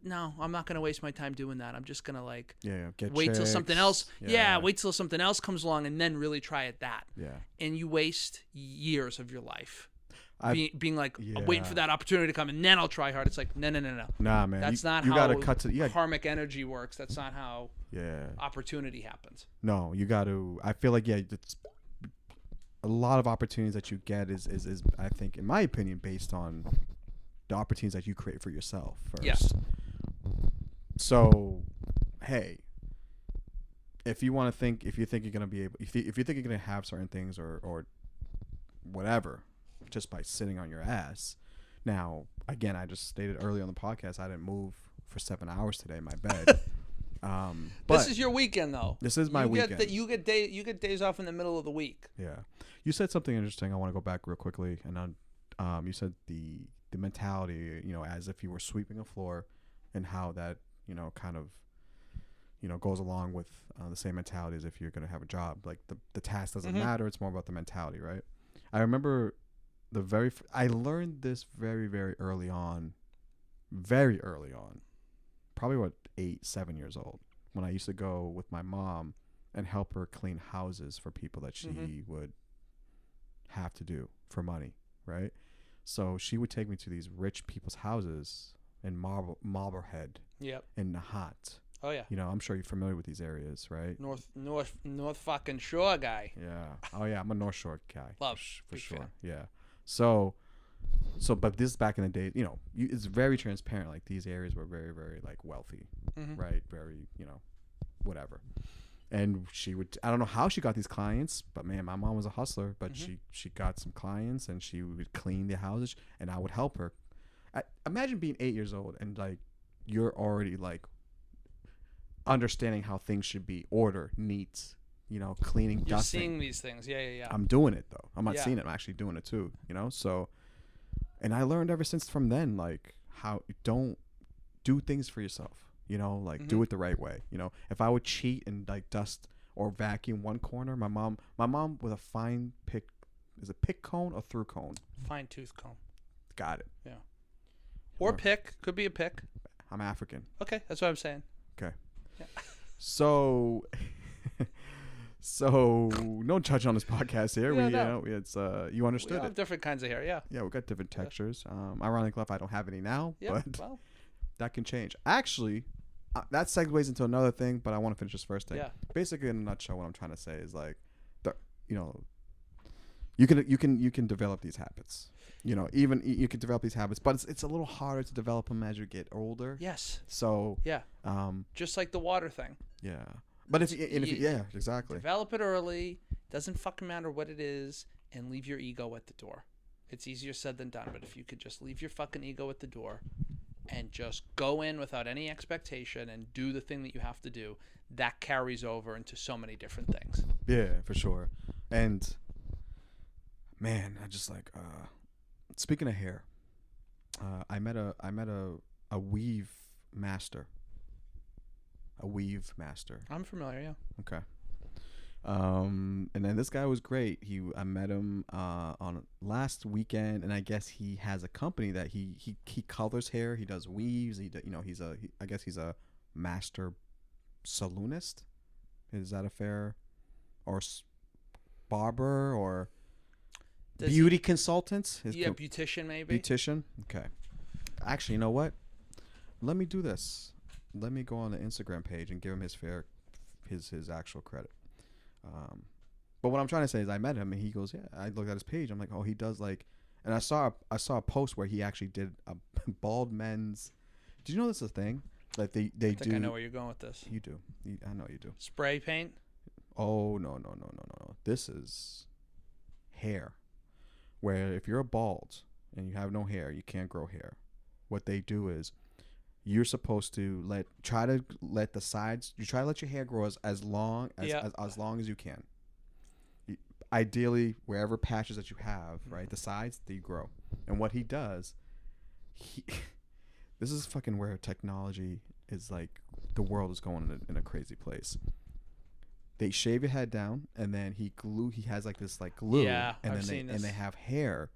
S2: no, I'm not gonna waste my time doing that. I'm just gonna
S1: wait
S2: till something else. Wait till something else comes along and then really try at that. Yeah, and you waste years of your life being like, I'm waiting for that opportunity to come and then I'll try hard. It's like, no.
S1: Nah, man.
S2: That's not how karmic energy works. That's not how opportunity happens.
S1: No, you got to. I feel like it's a lot of opportunities that you get is I think, in my opinion, based on the opportunities that you create for yourself first.
S2: Yes.
S1: So, hey, if you think you're gonna be able, if you think you're gonna have certain things or whatever, just by sitting on your ass. Now, again, I just stated earlier on the podcast, I didn't move for 7 hours today in my bed. But
S2: this is your weekend, though.
S1: This is my weekend.
S2: You get days off in the middle of the week.
S1: Yeah. You said something interesting. I want to go back real quickly, and you said the mentality, you know, as if you were sweeping a floor, and how that, you know, kind of, you know, goes along with the same mentality as if you're going to have a job. Like the task doesn't matter. It's more about the mentality, right? I remember I learned this very, very early on, probably about 7 years old, when I used to go with my mom and help her clean houses for people that she would have to do for money, right? So she would take me to these rich people's houses in Marblehead, in Nahat.
S2: Oh yeah.
S1: You know, I'm sure you're familiar with these areas, right?
S2: North fucking Shore guy.
S1: Yeah. Oh yeah, I'm a North Shore guy.
S2: Love
S1: for sure. Fan. Yeah. So, but this back in the day, you know, it's very transparent. Like, these areas were very, very like wealthy, right? Very, you know, whatever. And I don't know how she got these clients, but man, my mom was a hustler. But she got some clients, and she would clean the houses, and I would help her. Imagine being 8 years old and like you're already like understanding how things should be, order, neat, you know, cleaning,
S2: You're
S1: dusting.
S2: seeing these things. Yeah.
S1: I'm doing it though. I'm not seeing it. I'm actually doing it too, you know? So, and I learned ever since from then, like, how don't do things for yourself, you know, like do it the right way. You know, if I would cheat and like dust or vacuum one corner, my mom with a fine pick, is it pick cone or through cone?
S2: Fine tooth comb.
S1: Got it.
S2: Yeah. Or pick. Could be a pick.
S1: I'm African.
S2: Okay. That's what I'm saying.
S1: Okay.
S2: Yeah.
S1: So no judge on this podcast here. It's you understood
S2: we have different kinds of hair.
S1: Yeah, we got different textures. Ironically enough, I don't have any now, but that can change. Actually, that segues into another thing, but I want to finish this first thing.
S2: Yeah.
S1: Basically, in a nutshell, what I'm trying to say is like, you can develop these habits. You know, even you can develop these habits, but it's a little harder to develop them as you get older.
S2: Yes.
S1: So
S2: yeah. Just like the water thing.
S1: Yeah. But if you exactly.
S2: Develop it early. Doesn't fucking matter what it is, and leave your ego at the door. It's easier said than done, but if you could just leave your fucking ego at the door and just go in without any expectation and do the thing that you have to do, that carries over into so many different things.
S1: Yeah, for sure. And man, I just like speaking of hair, I met a weave master. A weave master.
S2: I'm familiar, yeah.
S1: Okay. And then this guy was great. I met him on last weekend, and I guess he has a company that he colors hair. He does weaves. I guess he's a master saloonist. Is that a fair, or barber, or beauty consultant?
S2: Beautician maybe.
S1: Beautician. Okay. Actually, you know what? Let me do this. Let me go on the Instagram page and give him his actual credit. But what I'm trying to say is I met him and he goes, yeah, I looked at his page. I'm like, oh, he does like, and I saw a post where he actually did a bald men's. Did you know this is a thing that they do?
S2: I think I know where you're going with this.
S1: You do. I know you do.
S2: Spray paint?
S1: Oh, no. This is hair. Where if you're a bald and you have no hair, you can't grow hair. What they do is you're supposed to try to let the sides. You try to let your hair grow as long as you can. Ideally, wherever patches that you have, right, the sides they grow. And what he does, this is fucking where technology is like the world is going in a crazy place. They shave your head down, and then he has like this like glue,
S2: Yeah,
S1: and
S2: I've
S1: then
S2: seen this.
S1: they have hair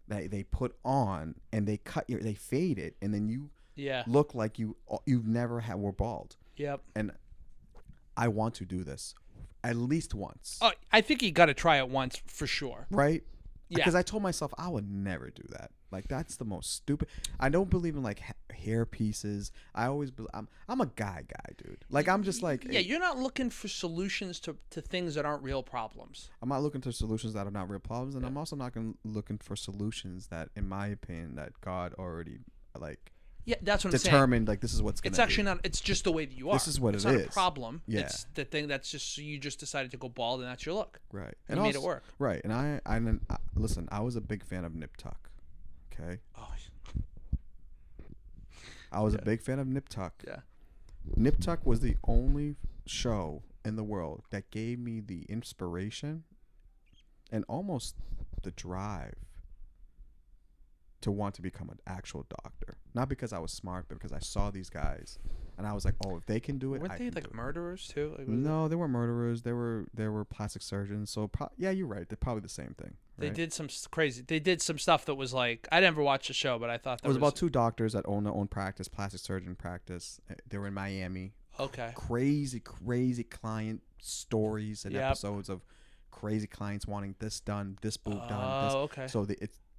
S1: that they put on, and they they fade it, and then you look like you've never were bald.
S2: Yep.
S1: And I want to do this at least once.
S2: Oh, I think you got to try it once for sure.
S1: Right?
S2: Yeah.
S1: Because I told myself I would never do that. Like that's the most stupid. I don't believe in like hair pieces. I always I'm a guy, dude. Like I'm just like
S2: you're not looking for solutions to things that aren't real problems.
S1: I'm not looking for solutions that are not real problems, and I'm also not looking for solutions that, in my opinion, that God already like.
S2: Yeah, that's what I'm saying.
S1: Determined, like this is what's going to
S2: It's actually not. It's just the way that you are.
S1: This is what
S2: it's
S1: it is.
S2: It's not a problem.
S1: Yeah.
S2: It's the thing that's just you just decided to go bald and that's your look.
S1: Right.
S2: And you made it work.
S1: Right. And I listen. I was a big fan of Nip Tuck. Okay.
S2: Oh.
S1: I was a big fan of Nip Tuck.
S2: Yeah.
S1: Nip Tuck was the only show in the world that gave me the inspiration and almost the drive to want to become an actual doctor. Not because I was smart, but because I saw these guys and I was like, oh, if they can do it,
S2: Weren't
S1: I
S2: they
S1: can
S2: like
S1: do
S2: murderers too? Like,
S1: no, they were murderers. They were plastic surgeons. So yeah, you're right. They're probably the same thing. Right?
S2: They did some crazy. They did some stuff that was like I never watched the show, but I thought that
S1: it was about two doctors that own their own practice, plastic surgeon practice. They were in Miami.
S2: Okay.
S1: Crazy client stories and episodes of crazy clients wanting this done, this boob done.
S2: Oh, okay.
S1: So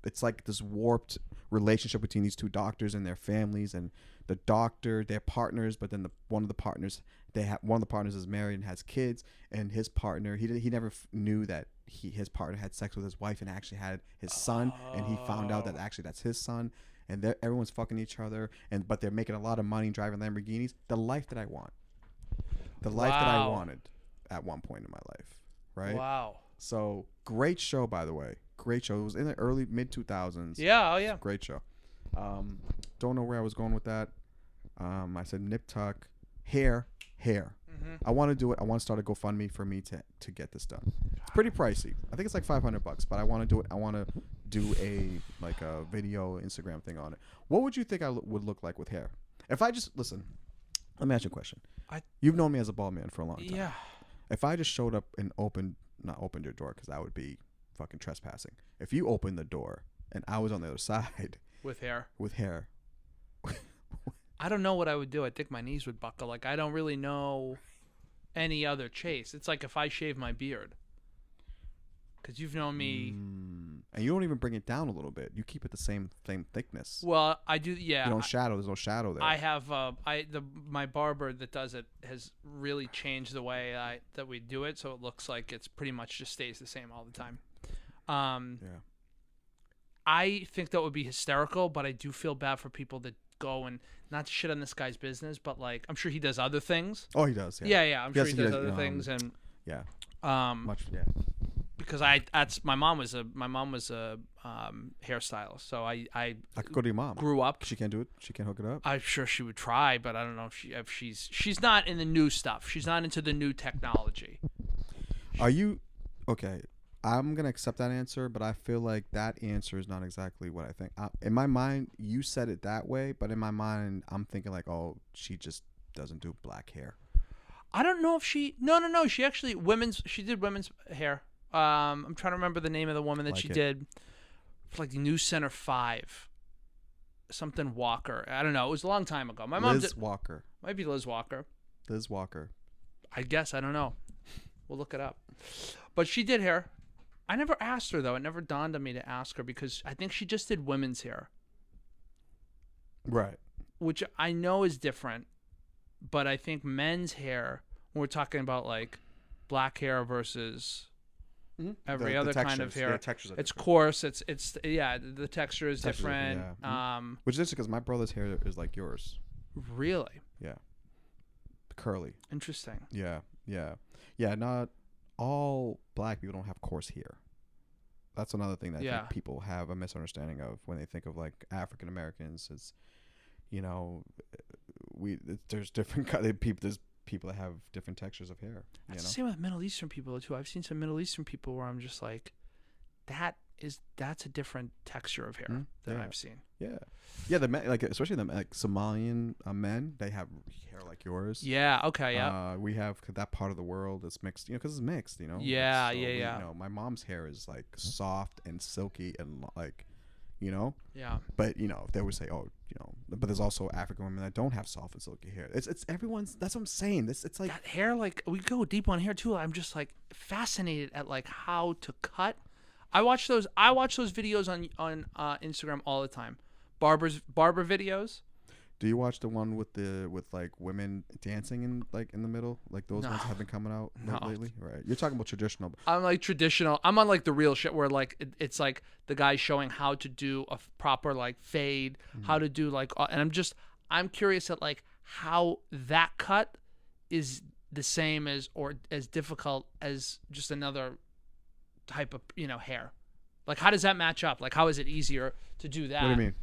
S1: it's like this warped relationship between these two doctors and their families, and the doctor, they're partners, but then one of the partners is married and has kids, and his partner he never knew that his partner had sex with his wife and actually had his son, and he found out that actually that's his son, and everyone's fucking each other, but they're making a lot of money driving Lamborghinis. The life that I want, the life that I wanted at one point in my life, right?
S2: Wow.
S1: So great show, by the way. Great show. It was in the early mid 2000s.
S2: Yeah. Oh yeah.
S1: Great show. Don't know where I was going with that. I said Nip Tuck, hair.
S2: Mm-hmm.
S1: I want to do it. I want to start a GoFundMe for me to get this done. It's pretty pricey. I think it's like $500, but I want to do it. I want to do a video Instagram thing on it. What would you think I would look like with hair? If I just listen, let me ask you a question. You've known me as a bald man for a long time.
S2: Yeah.
S1: If I just showed up and not opened your door, because that would be fucking trespassing. If you opened the door and I was on the other side
S2: with hair, I don't know what I would do. I think my knees would buckle. Like I don't really know any other Chase. It's like if I shave my beard, because you've known me,
S1: and you don't even bring it down a little bit. You keep it the same thickness.
S2: Well, I do. Yeah.
S1: You don't shadow. There's no shadow there.
S2: I have my barber that does it has really changed the way that we do it, so it looks like it's pretty much just stays the same all the time.
S1: Yeah.
S2: I think that would be hysterical, but I do feel bad for people that go and not to shit on this guy's business, but like I'm sure he does other things.
S1: Oh, he does. Yeah.
S2: I'm sure he does other things, and
S1: yeah.
S2: because because my mom was a hairstylist, so I
S1: could go to your mom.
S2: Grew up.
S1: She can't do it. She can't hook it up.
S2: I'm sure she would try, but I don't know if she's not in the new stuff. She's not into the new technology.
S1: Are you okay? I'm gonna accept that answer, but I feel like that answer is not exactly what I think. In my mind, you said it that way, but in my mind, I'm thinking like, oh, she just doesn't do black hair.
S2: I don't know if she. No. She actually She did women's hair. I'm trying to remember the name of the woman that she did. Like News Center 5. Something Walker. I don't know. It was a long time ago. My mom
S1: Liz Walker.
S2: Might be Liz Walker.
S1: Liz Walker.
S2: I guess. I don't know. We'll look it up. But she did hair. I never asked her, though. It never dawned on me to ask her because I think she just did women's hair.
S1: Right.
S2: Which I know is different. But I think men's hair, when we're talking about like black hair versus every other kind of hair, it's coarse. It's the texture is different.
S1: Which is interesting because my brother's hair is like yours.
S2: Really?
S1: Yeah. Curly.
S2: Interesting.
S1: Yeah. Not all black people don't have coarse hair. That's another thing that I think people have a misunderstanding of when they think of like African Americans. Is there's different kind of people. There's people that have different textures of hair.
S2: That's the same with Middle Eastern people too. I've seen some Middle Eastern people where I'm just like, that's a different texture of hair than I've seen.
S1: Yeah. The men, like especially the like Somalian men, they have hair like yours.
S2: Yeah. Okay. Yeah.
S1: We have that part of the world is mixed. Because it's mixed.
S2: Yeah.
S1: My mom's hair is like soft and silky and like.
S2: Yeah.
S1: But they would say, but there's also African women that don't have soft and silky hair. It's everyone's. That's what I'm saying. It's like
S2: that hair. Like we go deep on hair too. I'm just like fascinated at like how to cut. I watch those videos on Instagram all the time. Barber videos.
S1: Do you watch the one with like women dancing in the middle? Like those ones have been coming out lately, right? You're talking about traditional. I'm
S2: like traditional. I'm on like the real shit where like it's like the guy showing how to do a proper like fade, how to do like, and I'm curious at like how that cut is the same as or as difficult as just another type of hair. Like, how does that match up? Like, how is it easier to do that?
S1: What do you mean?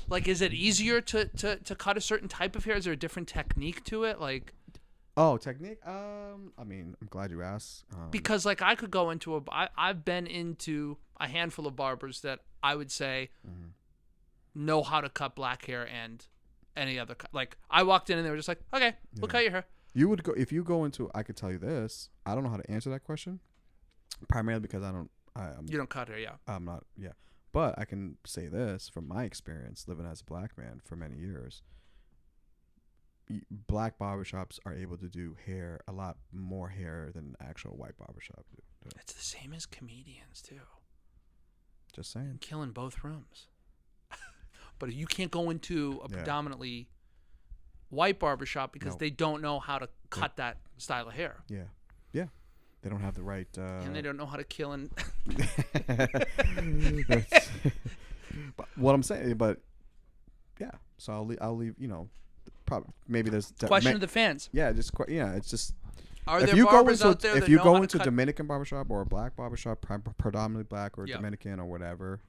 S2: Like, is it easier to cut a certain type of hair? Is there a different technique to it? Like,
S1: technique? I mean, I'm glad you asked.
S2: Because, like, I could go into I've been into a handful of barbers that I would say know how to cut black hair and any other cut. Like, I walked in and they were just like, okay, we'll cut your hair.
S1: You would go, if you go into, I could tell you this, I don't know how to answer that question, primarily because
S2: you don't cut hair, yeah.
S1: I'm not, yeah. But I can say this from my experience living as a black man for many years. Black barbershops are able to do hair, a lot more hair than actual white barbershop do.
S2: It's the same as comedians, too.
S1: Just saying.
S2: Killing both rooms. But you can't go into a predominantly white barbershop because they don't know how to cut that style of hair.
S1: Yeah. Yeah. They don't have the right...
S2: and they don't know how to kill and...
S1: But what I'm saying, but yeah. So I'll leave, probably maybe there's...
S2: Question of the fans.
S1: Yeah, it's just...
S2: Are there barbers out there that know how to cut?
S1: If you go into a Dominican barbershop or a black barbershop, predominantly black or Dominican or whatever,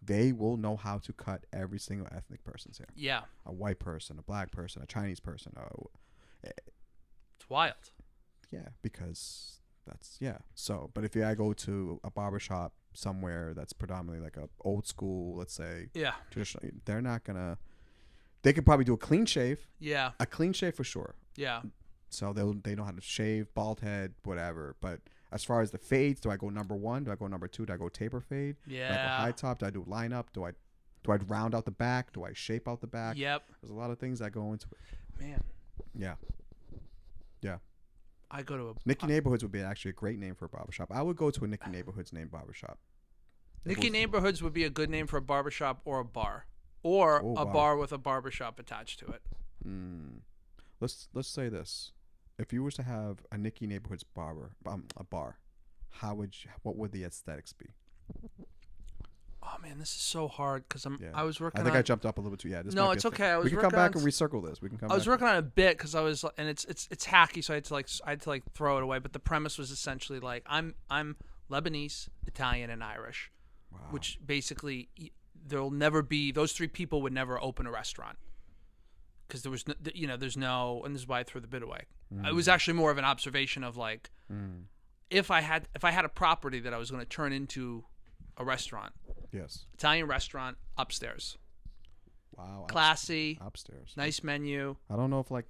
S1: they will know how to cut every single ethnic person's hair.
S2: Yeah.
S1: A white person, a black person, a Chinese person.
S2: It's wild.
S1: Yeah, because... So, but if I go to a barbershop somewhere that's predominantly like a old school, let's say, traditional, they're not gonna. They could probably do a clean shave.
S2: Yeah.
S1: A clean shave for sure.
S2: Yeah.
S1: So they know how to shave, bald head, whatever. But as far as the fades, do I go number 1? Do I go number 2? Do I go taper fade?
S2: Yeah.
S1: Do I go high top? Do I do line up? Do I round out the back? Do I shape out the back?
S2: Yep.
S1: There's a lot of things that go into it.
S2: Man.
S1: Yeah. Yeah.
S2: I go to a...
S1: Nicky Neighborhoods would be actually a great name for a barbershop. I would go to a Nicky Neighborhoods named barbershop.
S2: Nicky Neighborhoods would be a good name for a barbershop or a bar. Or a bar with a barbershop attached to it.
S1: Let's say this. If you were to have a Nicky Neighborhoods a bar, what would the aesthetics be?
S2: Oh man, this is so hard because I was working.
S1: I jumped up a little bit too. Yeah,
S2: no, it's okay.
S1: We can come back and recircle this.
S2: I was working on a bit because I was, and it's hacky, so I had to like throw it away. But the premise was essentially like I'm Lebanese, Italian, and Irish.
S1: Wow.
S2: Which basically there'll never be, those three people would never open a restaurant because there was no, there's no, and this is why I threw the bid away. It was actually more of an observation of like, if I had a property that I was going to turn into a restaurant.
S1: Yes.
S2: Italian restaurant upstairs.
S1: Wow.
S2: Classy.
S1: Upstairs.
S2: Nice menu.
S1: I don't know if I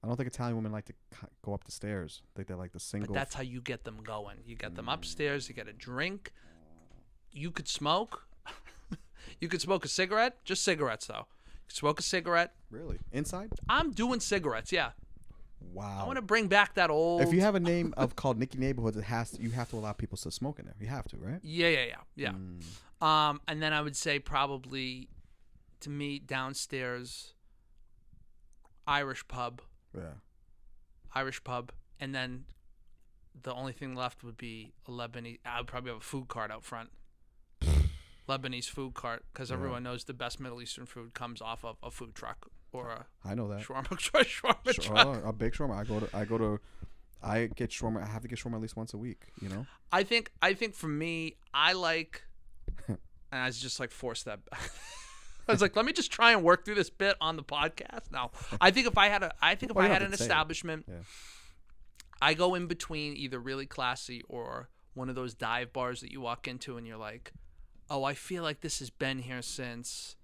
S1: don't think Italian women like to go up the stairs. I think they like the single.
S2: But that's how you get them going. You get them upstairs. You get a drink. You could smoke. You could smoke a cigarette. Just cigarettes, though. You could smoke a cigarette.
S1: Really? Inside?
S2: I'm doing cigarettes, yeah.
S1: Wow.
S2: I want to bring back that old...
S1: If you have a name called Nicky Neighborhoods, you have to allow people to smoke in there. You have to, right?
S2: Yeah. And then I would say probably, to me, downstairs, Irish pub.
S1: Yeah.
S2: Irish pub. And then the only thing left would be a Lebanese... I would probably have a food cart out front. Lebanese food cart, because everyone knows the best Middle Eastern food comes off of a food truck or a
S1: I know that
S2: shawarma truck.
S1: A big shawarma. I get shawarma. I have to get shawarma at least once a week. You know.
S2: I think for me, I like, and I was just like forced that. I was like, let me just try and work through this bit on the podcast. Now, I think if I had an establishment, I go in between either really classy or one of those dive bars that you walk into and you're like, oh, I feel like this has been here since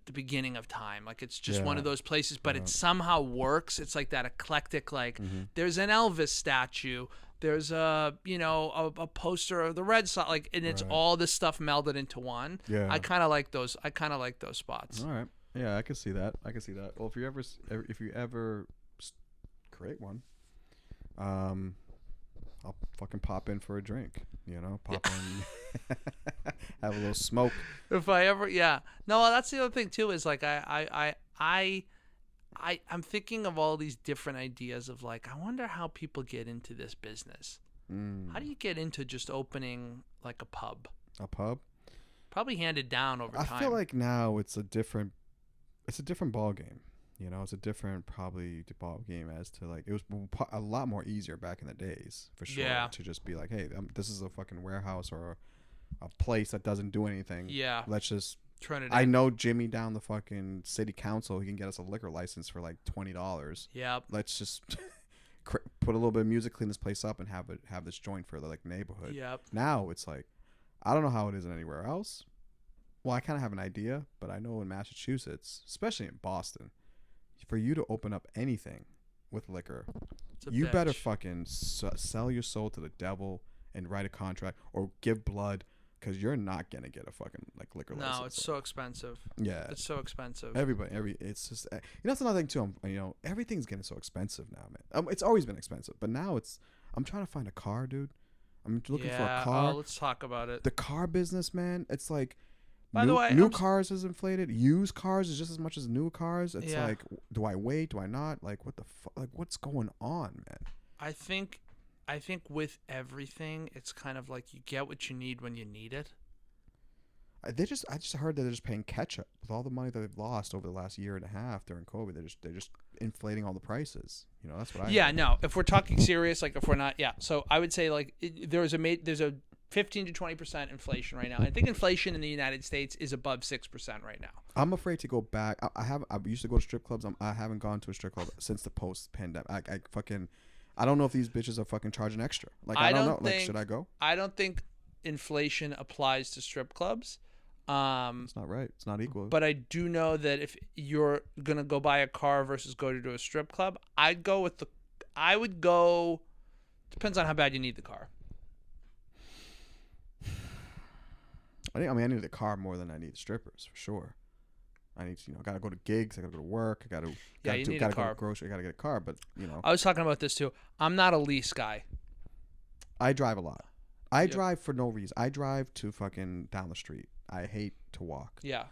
S2: the beginning of time. Like it's just one of those places, but it somehow works. It's like that eclectic, like there's an Elvis statue. There's a poster of the Red Sox, like, and it's all this stuff melded into one.
S1: Yeah.
S2: I kind of like those spots.
S1: All right. Yeah, I can see that. Well, if you ever create one, I'll fucking pop in for a drink, pop in, have a little smoke.
S2: If I ever, no, that's the other thing too, is like, I'm thinking of all these different ideas of like, I wonder how people get into this business. How do you get into just opening like a pub?
S1: A pub?
S2: Probably handed down over time.
S1: I feel like now it's a different ball game. It's a different probably ball game as to like, it was a lot more easier back in the days for sure to just be like, hey, this is a fucking warehouse or a place that doesn't do anything. Yeah. Let's just turn it in. I know Jimmy down the fucking city council, he can get us a liquor license for like $20. Yep. Let's just put a little bit of music, clean this place up, and have this joint for the like neighborhood. Yep. Now it's like, I don't know how it is anywhere else. Well, I kind of have an idea, but I know in Massachusetts, especially in Boston, for you to open up anything with liquor, you better fucking sell your soul to the devil and write a contract or give blood, because you're not gonna get a fucking like liquor license.
S2: No, it's so expensive. Yeah, it's so expensive.
S1: It's just that's another thing too. Everything's getting so expensive now, man. It's always been expensive, but now I'm trying to find a car, dude. I'm looking for a car.
S2: Oh, let's talk about it.
S1: The car business, man. It's like,
S2: by the way,
S1: new cars is inflated. Used cars is just as much as new cars. It's like, do I wait? Do I not? Like, what the fuck? Like, what's going on, man?
S2: I think with everything, it's kind of like you get what you need when you need it.
S1: I just heard that they're just paying catch up with all the money that they've lost over the last year and a half during COVID. They're just inflating all the prices. That's what I.
S2: Yeah, no. If we're talking serious, like if we're not, So I would say like there's a 15 to 20% inflation right now. I think inflation in the United States is above 6% right now.
S1: I'm afraid to go back. I used to go to strip clubs. I haven't gone to a strip club since the post-pandemic. I don't know if these bitches are fucking charging extra. Like, I don't know. Like, should I go?
S2: I don't think inflation applies to strip clubs.
S1: It's not right. It's not equal.
S2: But I do know that if you're going to go buy a car versus go to a strip club, I would go, depends on how bad you need the car.
S1: I need the car more than I need the strippers, for sure. I need to, I gotta go to gigs, I gotta go to work, I gotta go to grocery, I gotta get a car, but
S2: I was talking about this too. I'm not a lease guy.
S1: I drive a lot. I drive for no reason. I drive to fucking down the street. I hate to walk. Yeah.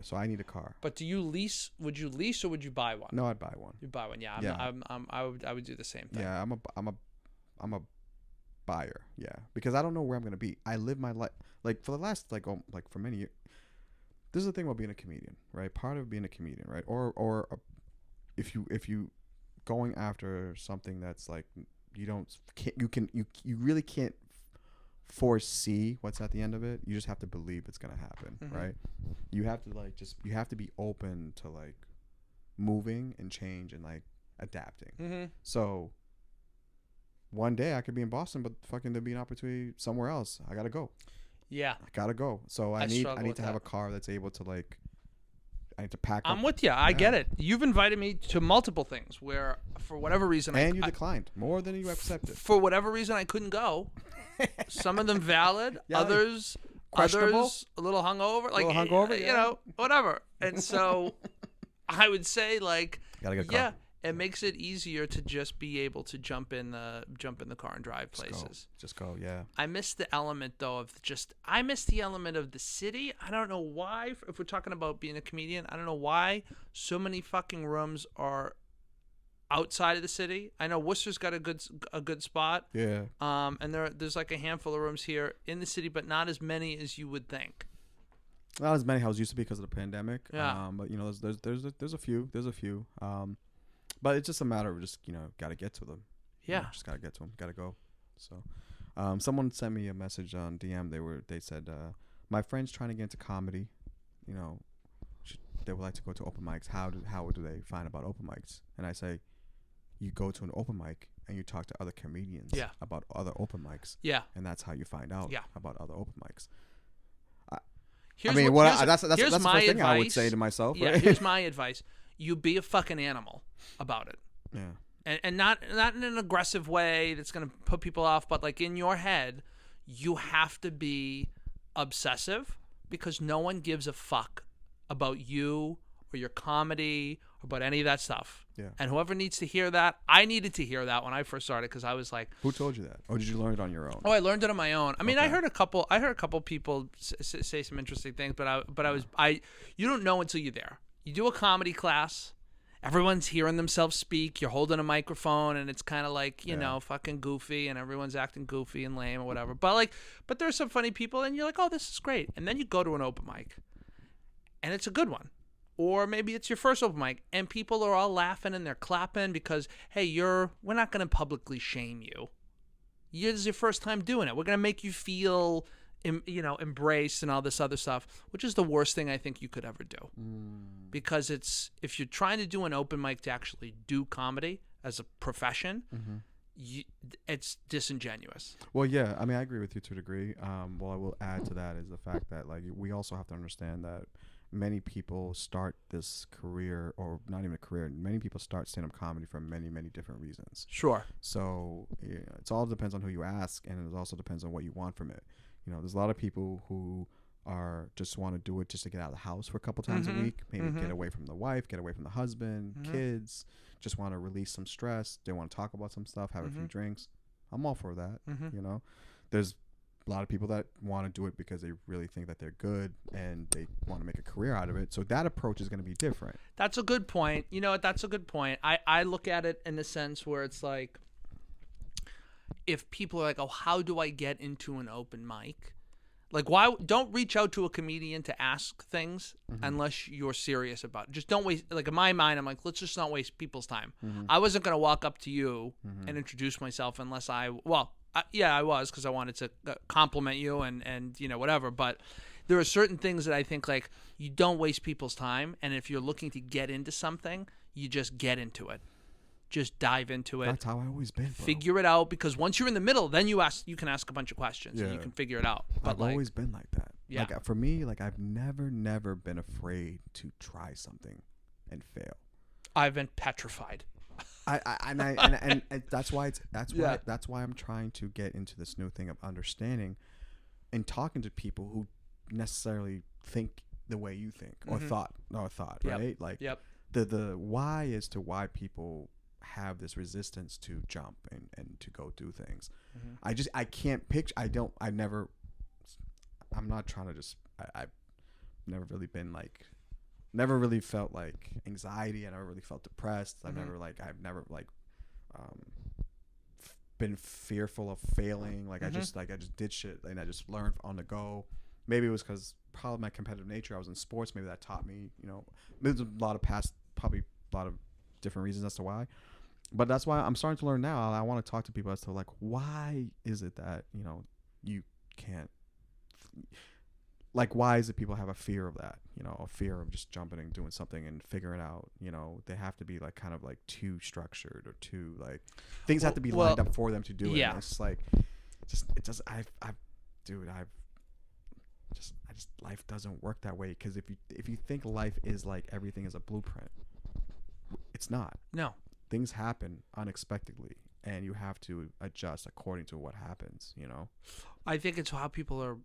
S1: So I need a car.
S2: But do you lease? Would you lease or would you buy one?
S1: No, I'd buy one.
S2: You'd buy one, yeah. I would do the same thing.
S1: Yeah, I'm a buyer, yeah, because I don't know where I'm gonna be. I live my life like for the last for many years. This is the thing about being a comedian, right? Part of being a comedian, right? Or if you going after something that's like you really can't foresee what's at the end of it. You just have to believe it's gonna happen, right? You have to be open to like moving and change and like adapting. So one day I could be in Boston, but fucking there'd be an opportunity somewhere else. I gotta go.
S2: Yeah,
S1: I gotta go. So I need to have a car that's able to like. I need to pack up.
S2: I'm with you. I get it. You've invited me to multiple things where, for whatever reason,
S1: you declined more than you accepted.
S2: For whatever reason, I couldn't go. Some of them valid, others
S1: questionable,
S2: a little hungover, like you know, whatever. And so, I would say like,
S1: gotta get a car.
S2: It makes it easier to just be able to jump in the car and drive places.
S1: Just go, yeah.
S2: I miss the element though of I miss the element of the city. I don't know why. If we're talking about being a comedian, I don't know why so many fucking rooms are outside of the city. I know Worcester's got a good spot.
S1: Yeah.
S2: And there's like a handful of rooms here in the city, but not as many as you would think.
S1: Not as many as used to be because of the pandemic.
S2: Yeah.
S1: But you know, there's a few. But it's just a matter of just, you know, got to get to them.
S2: Yeah.
S1: You know, just got to get to them. Got to go. So, someone sent me a message on DM. They said, my friend's trying to get into comedy. You know, they would like to go to open mics. How do they find about open mics? And I say, you go to an open mic and you talk to other comedians about other open mics.
S2: Yeah.
S1: And that's how you find out about other open mics.
S2: That's
S1: the first thing I would say to myself.
S2: Yeah,
S1: right?
S2: Here's my advice. You be a fucking animal about it.
S1: Yeah.
S2: And not in an aggressive way that's going to put people off, but like in your head, you have to be obsessive because no one gives a fuck about you or your comedy or about any of that stuff.
S1: Yeah.
S2: And whoever needs to hear that, I needed to hear that when I first started because I was like,
S1: who told you that? Or did you learn it on your own?
S2: Oh, I learned it on my own. I mean, I heard a couple people say some interesting things, you don't know until you're there. You do a comedy class. Everyone's hearing themselves speak. You're holding a microphone, and it's kind of like, you know, fucking goofy, and everyone's acting goofy and lame or whatever. But there's some funny people, and you're like, oh, this is great. And then you go to an open mic, and it's a good one. Or maybe it's your first open mic, and people are all laughing and they're clapping because, hey, we're not going to publicly shame you. This is your first time doing it. We're going to make you feel, embraced and all this other stuff, which is the worst thing I think you could ever do. Because if you're trying to do an open mic to actually do comedy as a profession, it's disingenuous.
S1: Well, yeah, I mean, I agree with you to a degree. What I will add to that is the fact that like we also have to understand that many people start this career, or not even a career. Many people start stand-up comedy for many, many different reasons.
S2: Sure.
S1: So it all depends on who you ask, and it also depends on what you want from it. You know, there's a lot of people who are just want to do it just to get out of the house for a couple times a week, maybe get away from the wife, get away from the husband, kids, just want to release some stress. They want to talk about some stuff, have a few drinks. I'm all for that. You know, there's a lot of people that want to do it because they really think that they're good and they want to make a career out of it. So that approach is going to be different.
S2: That's a good point. You know what? That's a good point. I look at it in the sense where it's like, if people are like, oh, how do I get into an open mic? Like, why don't reach out to a comedian to ask things unless you're serious about it. Just don't waste, like in my mind, I'm like, let's just not waste people's time. I wasn't going to walk up to you and introduce myself unless I was, because I wanted to compliment you and you know, whatever. But there are certain things that I think like you don't waste people's time. And if you're looking to get into something, you just get into it. Just dive into it.
S1: That's how I always been, bro.
S2: Figure it out, because once you're in the middle, then you can ask a bunch of questions and you can figure it out. But
S1: I've always been like that.
S2: Yeah.
S1: Like for me, like I've never been afraid to try something and fail.
S2: I've been petrified.
S1: And that's why I'm trying to get into this new thing of understanding and talking to people who necessarily think the way you think or thought, right? Like the why as to why people have this resistance to jump and to go do things. I can't picture. I've never really been like, never really felt like anxiety. I never really felt depressed. I've never been fearful of failing. Like I just did shit and I just learned on the go. Maybe it was because probably my competitive nature. I was in sports. Maybe that taught me, you know, there's a lot of different reasons as to why. But that's why I'm starting to learn now. I want to talk to people as to like, why is it that, you can't, like, why is it people have a fear of that, a fear of just jumping and doing something and figuring it out, they have to be like kind of like too structured or too like things have to be lined up for them to do it.
S2: Yeah.
S1: And it's like, life doesn't work that way. Cause if you think life is like everything is a blueprint, it's not.
S2: No.
S1: Things happen unexpectedly and you have to adjust according to what happens,
S2: I think it's how people are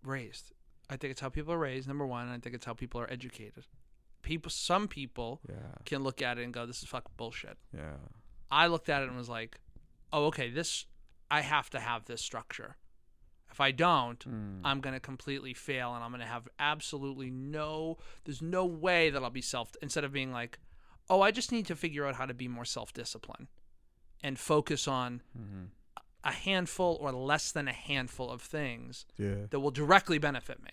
S2: raised. I think it's how people are raised, number one. And I think it's how people are educated. Some people can look at it and go, this is fucking bullshit.
S1: Yeah.
S2: I looked at it and was like, oh, okay, I have to have this structure. If I don't, I'm going to completely fail and I'm going to have absolutely there's no way that I'll be instead of being like, oh, I just need to figure out how to be more self-disciplined and focus on a handful or less than a handful of things that will directly benefit me.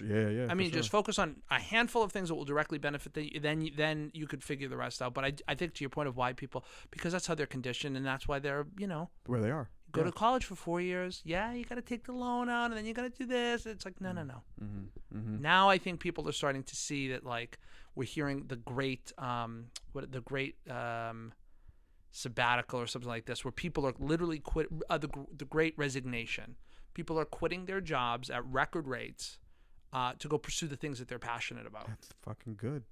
S1: Yeah.
S2: I mean, just focus on a handful of things that will directly benefit then you could figure the rest out. But I think to your point of why people, because that's how they're conditioned and that's why they're,
S1: where they are.
S2: Go to college for 4 years. Yeah, you got to take the loan out and then you got to do this. It's like, no. Now I think people are starting to see that, like, we're hearing the great sabbatical or something like this, where people are literally quit the great resignation. People are quitting their jobs at record rates to go pursue the things that they're passionate about.
S1: That's fucking good.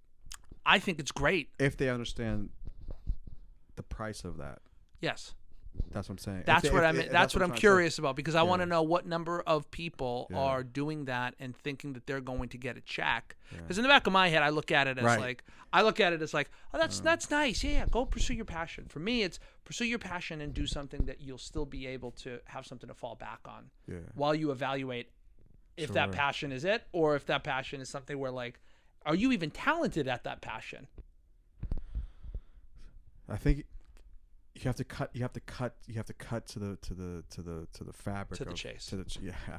S2: I think it's great
S1: if they understand the price of that.
S2: Yes.
S1: That's what I'm saying.
S2: That's what I'm curious about, because I want to know what number of people are doing that and thinking that they're going to get a check. Because in the back of my head, I look at it as like, oh, that's nice. Yeah, go pursue your passion. For me, it's pursue your passion and do something that you'll still be able to have something to fall back on while you evaluate if that passion is it, or if that passion is something where, like, are you even talented at that passion?
S1: I think you have to cut to the fabric
S2: to the chase.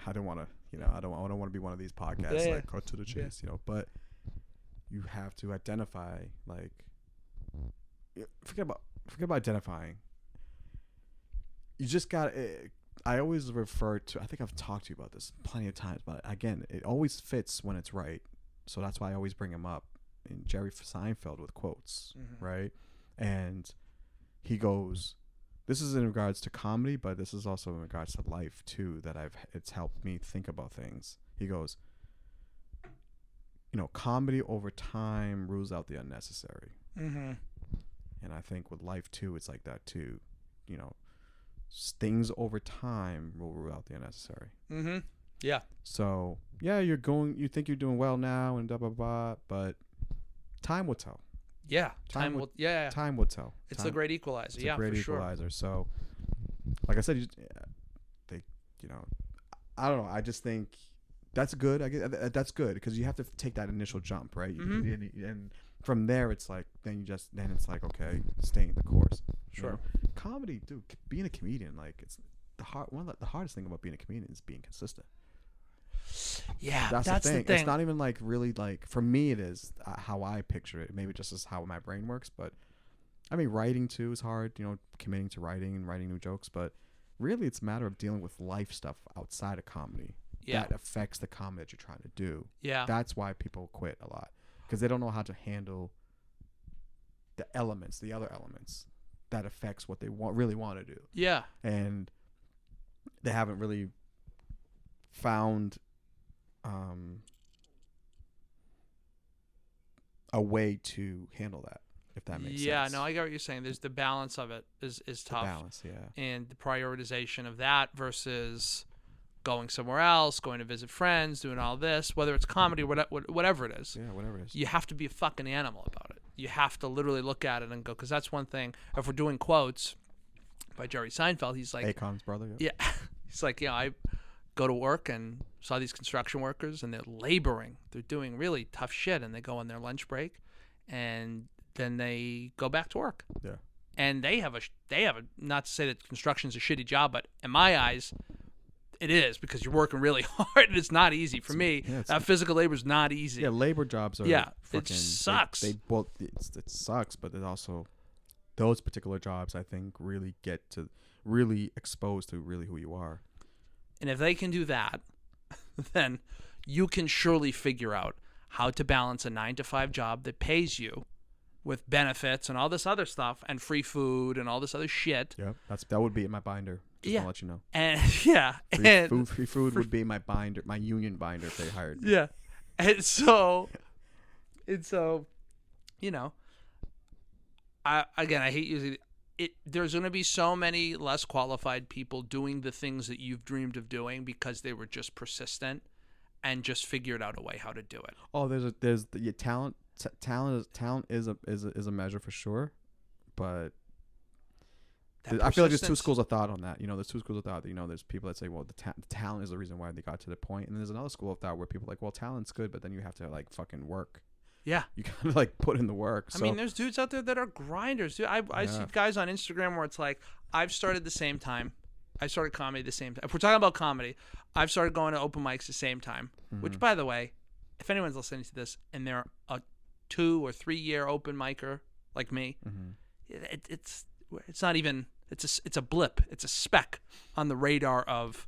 S1: I don't want to, I don't want to be one of these podcasts like cut to the chase, but you have to identify, like, forget about identifying. You just got I always refer to, I think I've talked to you about this plenty of times, but again, it always fits when it's right. So that's why I always bring him up in Jerry Seinfeld with quotes, right? And he goes, this is in regards to comedy, but this is also in regards to life too, that it's helped me think about things. He goes, comedy over time rules out the unnecessary. And I think with life too, it's like that too. Things over time will rule out the unnecessary.
S2: Yeah.
S1: So you think you're doing well now and blah blah blah, but time will tell.
S2: Yeah, time will
S1: tell.
S2: It's a great equalizer.
S1: It's a great equalizer. Sure. So, like I said, I don't know. I just think that's good. That's good because you have to take that initial jump, right? And from there, it's like then it's like, okay, staying the course.
S2: Sure.
S1: Comedy, dude. Being a comedian, like, it's the hardest thing about being a comedian is being consistent.
S2: Yeah,
S1: that's the thing. It's not even like really, like, for me it is how I picture it. Maybe just as how my brain works, but I mean, writing too is hard, committing to writing and writing new jokes, but really it's a matter of dealing with life stuff outside of comedy that affects the comedy that you're trying to do.
S2: Yeah.
S1: That's why people quit a lot, because they don't know how to handle the other elements that affects what they really want to do.
S2: Yeah.
S1: And they haven't really found a way to handle that, if that makes sense.
S2: Yeah, no, I get what you're saying. There's the balance of it is tough.
S1: The balance, yeah.
S2: And the prioritization of that versus going somewhere else, going to visit friends, doing all this, whether it's comedy or whatever it is.
S1: Yeah, whatever it is.
S2: You have to be a fucking animal about it. You have to literally look at it and go, because that's one thing. If we're doing quotes by Jerry Seinfeld, he's like,
S1: Akon's brother.
S2: Yeah. He's like, I go to work and saw these construction workers and they're laboring. They're doing really tough shit, and they go on their lunch break and then they go back to work. Yeah. And they have a not to say that construction's a shitty job, but in my eyes it is, because you're working really hard and it's not easy. For me, that physical labor is not easy.
S1: Yeah, labor jobs are
S2: it sucks.
S1: it sucks, but it also those particular jobs, I think, really get to really expose to really who you are.
S2: And if they can do that, then you can surely figure out how to balance a 9-to-5 job that pays you with benefits and all this other stuff and free food and all this other shit.
S1: Yeah, that would be in my binder. Just to let you know.
S2: And
S1: free food would be my binder, my union binder if they hired me.
S2: Yeah. And so, you know, I hate using it. There's going to be so many less qualified people doing the things that you've dreamed of doing because they were just persistent and just figured out a way how to do it.
S1: Oh, there's the talent. Talent is a measure for sure, but I feel like there's two schools of thought on that. There's two schools of thought. There's people that say, well, the talent is the reason why they got to the point, and then there's another school of thought where people are like, well, talent's good, but then you have to like fucking work.
S2: Yeah,
S1: you gotta like put in the work.
S2: I mean, there's dudes out there that are grinders. Dude, I see guys on Instagram where it's like, I've started the same time. I started comedy the same time. If we're talking about comedy, I've started going to open mics the same time. Mm-hmm. Which, by the way, if anyone's listening to this and they're a 2 or 3 year open micer like me, it's not even. It's a blip. It's a speck on the radar of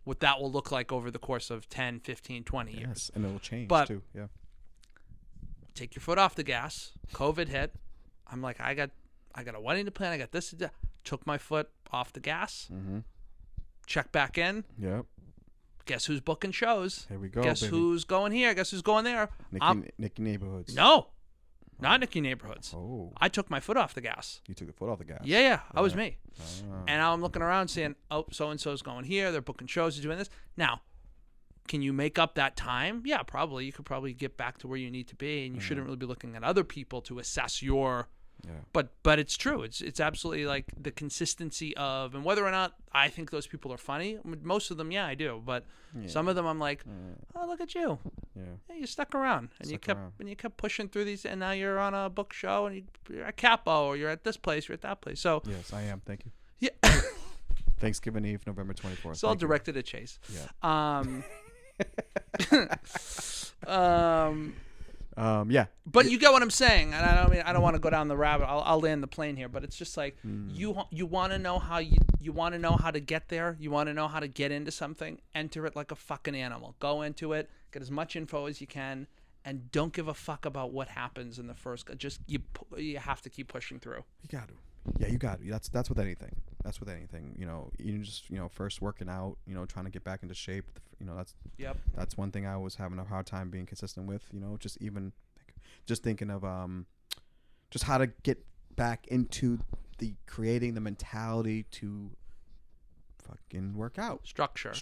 S2: what that will look like over the course of 10, 15, 20 years.
S1: Yes, and it will change too. Yeah.
S2: Take your foot off the gas. COVID hit. I'm like, I got a wedding to plan. I got this to do. Took my foot off the gas. Mm-hmm. Check back in.
S1: Yep.
S2: Guess who's booking shows?
S1: Here we go.
S2: Guess who's going here? Guess who's going there?
S1: Nicky Neighborhoods.
S2: No. Not Nicky Neighborhoods.
S1: Oh.
S2: I took my foot off the gas.
S1: You took the foot off the gas?
S2: Yeah. That was me. And now I'm looking around saying, oh, so-and-so's going here. They're booking shows. They're doing this. Now, can you make up that time? Yeah, probably. You could probably get back to where you need to be, and you shouldn't really be looking at other people to assess your... Yeah. But it's true. It's absolutely like the consistency of, and whether or not I think those people are funny. Most of them, yeah, I do. But some of them, I'm like, oh, look at you. Yeah, you stuck around and you kept pushing through these, and now you're on a book show, and you're at Capo, or you're at this place, you're at that place. So
S1: yes, I am. Thank you.
S2: Yeah.
S1: Thanksgiving Eve, November 24th.
S2: It's all directed at Chase.
S1: Yeah. Yeah.
S2: But you get what I'm saying, and I don't want to go down the rabbit. I'll land the plane here, but it's just like you want to know how you want to know how to get there. You want to know how to get into something. Enter it like a fucking animal. Go into it. Get as much info as you can, and don't give a fuck about what happens in the first. Just you have to keep pushing through.
S1: You got to. Yeah, you got to. That's with anything. That's with anything. You just first working out. Trying to get back into shape. That's one thing I was having a hard time being consistent with. Just thinking of just how to get back into creating the mentality to fucking work out. Structure.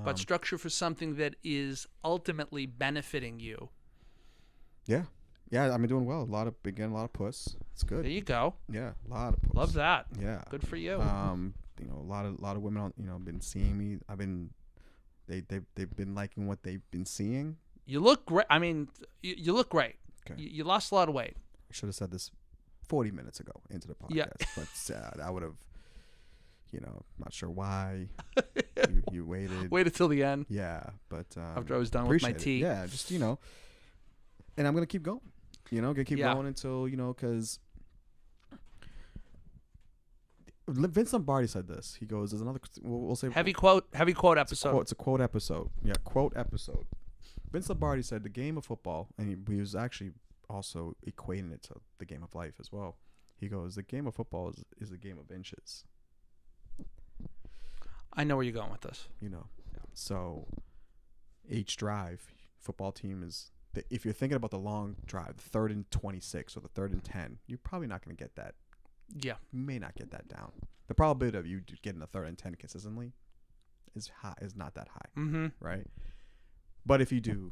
S2: But structure for something that is ultimately benefiting you.
S1: Yeah. Yeah, I've been doing well. A lot of puss. It's good.
S2: There you go.
S1: Yeah, a lot of puss.
S2: Love that.
S1: Yeah.
S2: Good for you.
S1: A lot of women been seeing me. They've been liking what they've been seeing.
S2: You look great. I mean, you look great.
S1: Okay.
S2: You lost a lot of weight.
S1: I should have said this 40 minutes ago into the podcast.
S2: Yeah.
S1: But I would have, not sure why you waited.
S2: Waited till the end.
S1: Yeah, but
S2: after I was done with my tea.
S1: Yeah, just and I'm gonna keep going. Gonna keep going until because Vince Lombardi said this. He goes, "There's another." We'll say
S2: heavy quote episode.
S1: It's a quote episode. Yeah, quote episode. Vince Lombardi said the game of football, and he was actually also equating it to the game of life as well. He goes, the game of football is a game of inches.
S2: I know where you're going with this.
S1: So each drive, football team is. If you're thinking about the long drive, the 3rd and 26 or the 3rd and 10, you're probably not going to get that.
S2: Yeah.
S1: You may not get that down. The probability of you getting a 3rd and 10 consistently is not that high.
S2: Mm-hmm.
S1: Right? But if you do,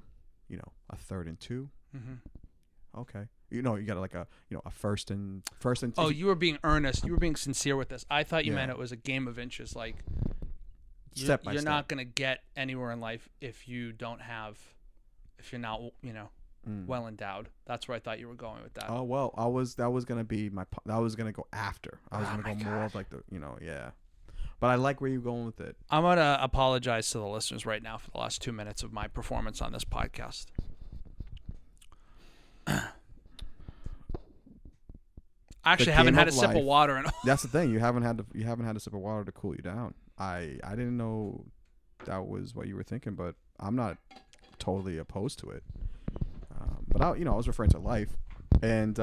S1: a 3rd and 2, okay. You got like a first and 2.
S2: Oh, you were being earnest. You were being sincere with this. I thought you meant it was a game of inches. Like,
S1: step by
S2: you're
S1: step.
S2: not going to get anywhere in life if you're not, well endowed. That's where I thought you were going with that.
S1: Oh well, that was gonna be that was gonna go after. I was gonna go more of like the yeah. But I like where you're going with it.
S2: I'm gonna apologize to the listeners right now for the last 2 minutes of my performance on this podcast. I actually haven't
S1: game
S2: had a
S1: of
S2: sip of
S1: life.
S2: water in.
S1: That's the thing. You haven't had a sip of water to cool you down. I didn't know that was what you were thinking, but I'm not totally opposed to it. But I was referring to life, and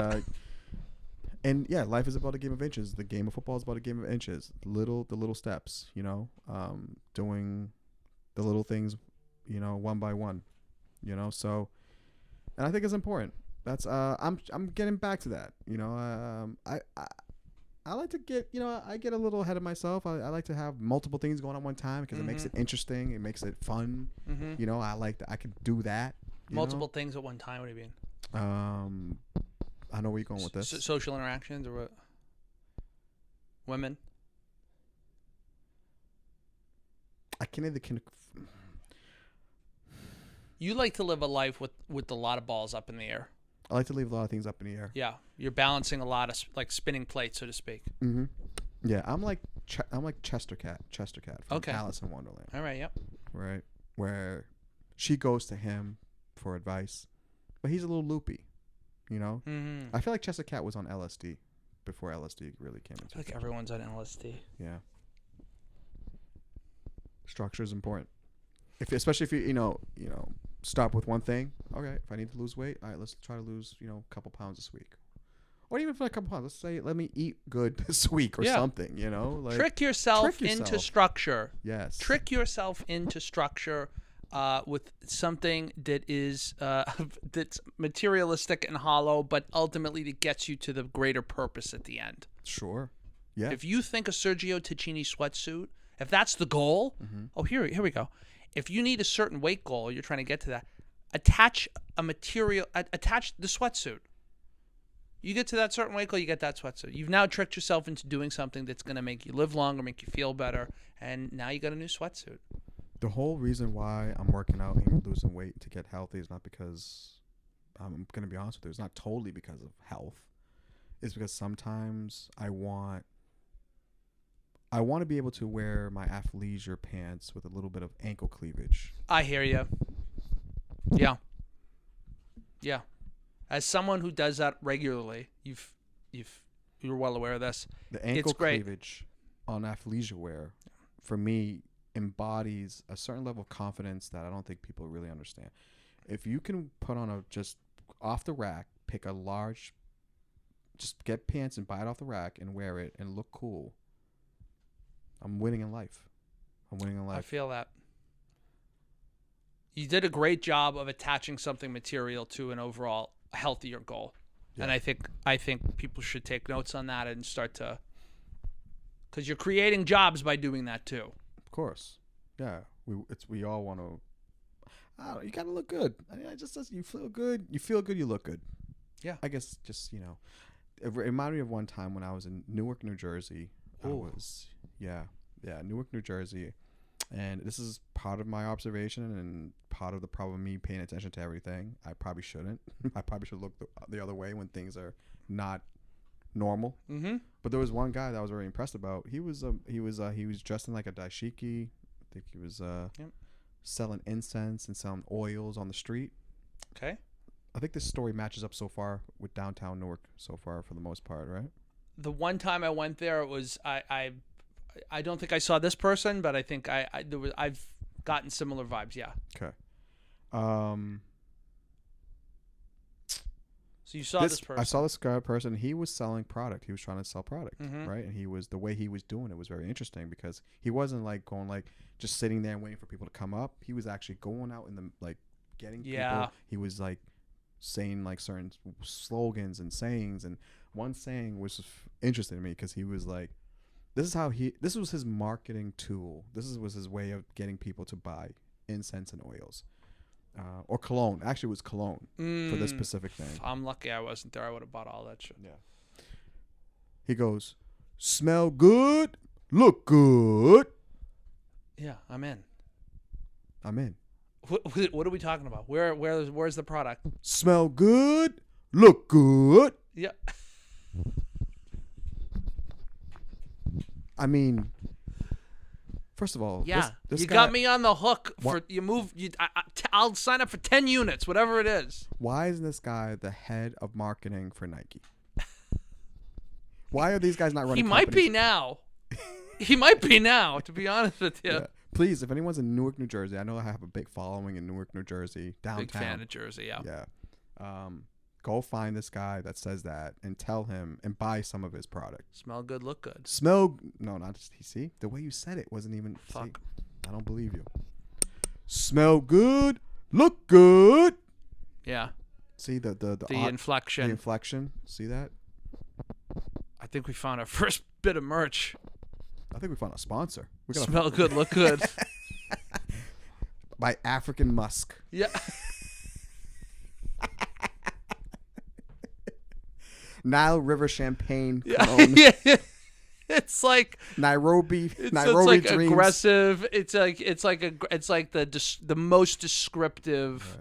S1: yeah, life is about a game of inches. The game of football is about a game of inches. The little steps. Doing the little things, one by one. So, and I think it's important. That's I'm getting back to that. I like to get I get a little ahead of myself. I like to have multiple things going on one time because it makes it interesting. It makes it fun. I like that. I could do that.
S2: Multiple things at one time. What do you mean?
S1: I know where you're going with this.
S2: Social interactions or what? Women.
S1: I can either
S2: You like to live a life with a lot of balls up in the air.
S1: I like to leave a lot of things up in the air.
S2: Yeah, you're balancing a lot of like spinning plates, so to speak.
S1: Mm-hmm. Yeah, I'm like Chester Cat from Alice in Wonderland.
S2: All right, yep.
S1: Right, where she goes to him for advice, but he's a little loopy. I feel like Chester Cat was on LSD before LSD really came into.
S2: I feel like everyone's on LSD.
S1: Yeah. Structure is important. Especially if you start with one thing. Okay, if I need to lose weight, all right, let's try to lose a couple pounds this week, or even for a couple pounds. Let's say let me eat good this week or something.
S2: Trick yourself into structure.
S1: Yes.
S2: Trick yourself into structure. With something that is that's materialistic and hollow, but ultimately that gets you to the greater purpose at the end.
S1: Sure. Yeah.
S2: If you think a Sergio Tacchini sweatsuit, if that's the goal, here we go. If you need a certain weight goal, you're trying to get to that, attach the sweatsuit. You get to that certain weight goal, you get that sweatsuit. You've now tricked yourself into doing something that's going to make you live longer, make you feel better, and now you got a new sweatsuit.
S1: The whole reason why I'm working out and losing weight to get healthy is not because, I'm going to be honest with you, it's not totally because of health. It's because sometimes I want to be able to wear my athleisure pants with a little bit of ankle cleavage.
S2: I hear you. Yeah. Yeah. As someone who does that regularly, you're well aware of this.
S1: The ankle cleavage on athleisure wear, for me, embodies a certain level of confidence that I don't think people really understand. If you can put on just off the rack, pick a large, just get pants and buy it off the rack and wear it and look cool, I'm winning in life.
S2: I feel that. You did a great job of attaching something material to an overall healthier goal. Yeah. And I think people should take notes on that and start to, because you're creating jobs by doing that too.
S1: Of course, yeah. We all want to. You gotta look good. You feel good. You feel good. You look good.
S2: Yeah.
S1: I guess just it reminded me of one time when I was in Newark, New Jersey.
S2: Ooh.
S1: Newark, New Jersey, and this is part of my observation and part of the problem of me paying attention to everything. I probably shouldn't. I probably should look the other way when things are not normal.
S2: Mm-hmm.
S1: But there was one guy that I was very impressed about. He was dressed in like a daishiki. I think he was selling incense and selling oils on the street.
S2: Okay.
S1: I think this story matches up so far with downtown Newark so far for the most part, right?
S2: The one time I went there, it was I don't think I saw this person, but I think I've gotten similar vibes. Yeah.
S1: Okay.
S2: So you saw this person.
S1: I saw this person. He was selling product. He was trying to sell product,
S2: mm-hmm.
S1: right? And the way he was doing it was very interesting because he wasn't just sitting there and waiting for people to come up. He was actually going out in getting people. He was saying certain slogans and sayings. And one saying was interesting to me because he was like, this was his marketing tool. This was his way of getting people to buy incense and oils. Or cologne. Actually, it was cologne for this specific thing.
S2: I'm lucky I wasn't there. I would have bought all that shit.
S1: Yeah. He goes, smell good, look good.
S2: Yeah, I'm in. What are we talking about? Where's the product?
S1: Smell good, look good.
S2: Yeah.
S1: I mean, first of all,
S2: yeah,
S1: this
S2: you
S1: guy,
S2: got me on the hook for you move. I'll sign up for 10 units, whatever it is.
S1: Why isn't this guy the head of marketing for Nike? Why are these guys not running?
S2: He might be
S1: companies?
S2: now. He might be now, to be honest with you.
S1: Yeah. Please, if anyone's in Newark, New Jersey, I know I have a big following in Newark, New Jersey, downtown.
S2: Big fan of Jersey, yeah.
S1: Yeah. Go find this guy that says that and tell him and buy some of his product.
S2: Smell good, look good.
S1: No, not just, see? The way you said it wasn't even.
S2: Fuck.
S1: See, I don't believe you. Smell good, look good.
S2: Yeah.
S1: See the
S2: inflection.
S1: The inflection. See that?
S2: I think we found our first bit of merch.
S1: I think we found a sponsor.
S2: Smell good, look good.
S1: By African Musk.
S2: Yeah.
S1: Nile River Champagne
S2: Yeah.
S1: cologne.
S2: Yeah. It's like
S1: Nairobi
S2: it's
S1: Nairobi
S2: like
S1: dreams.
S2: aggressive. It's like the most descriptive.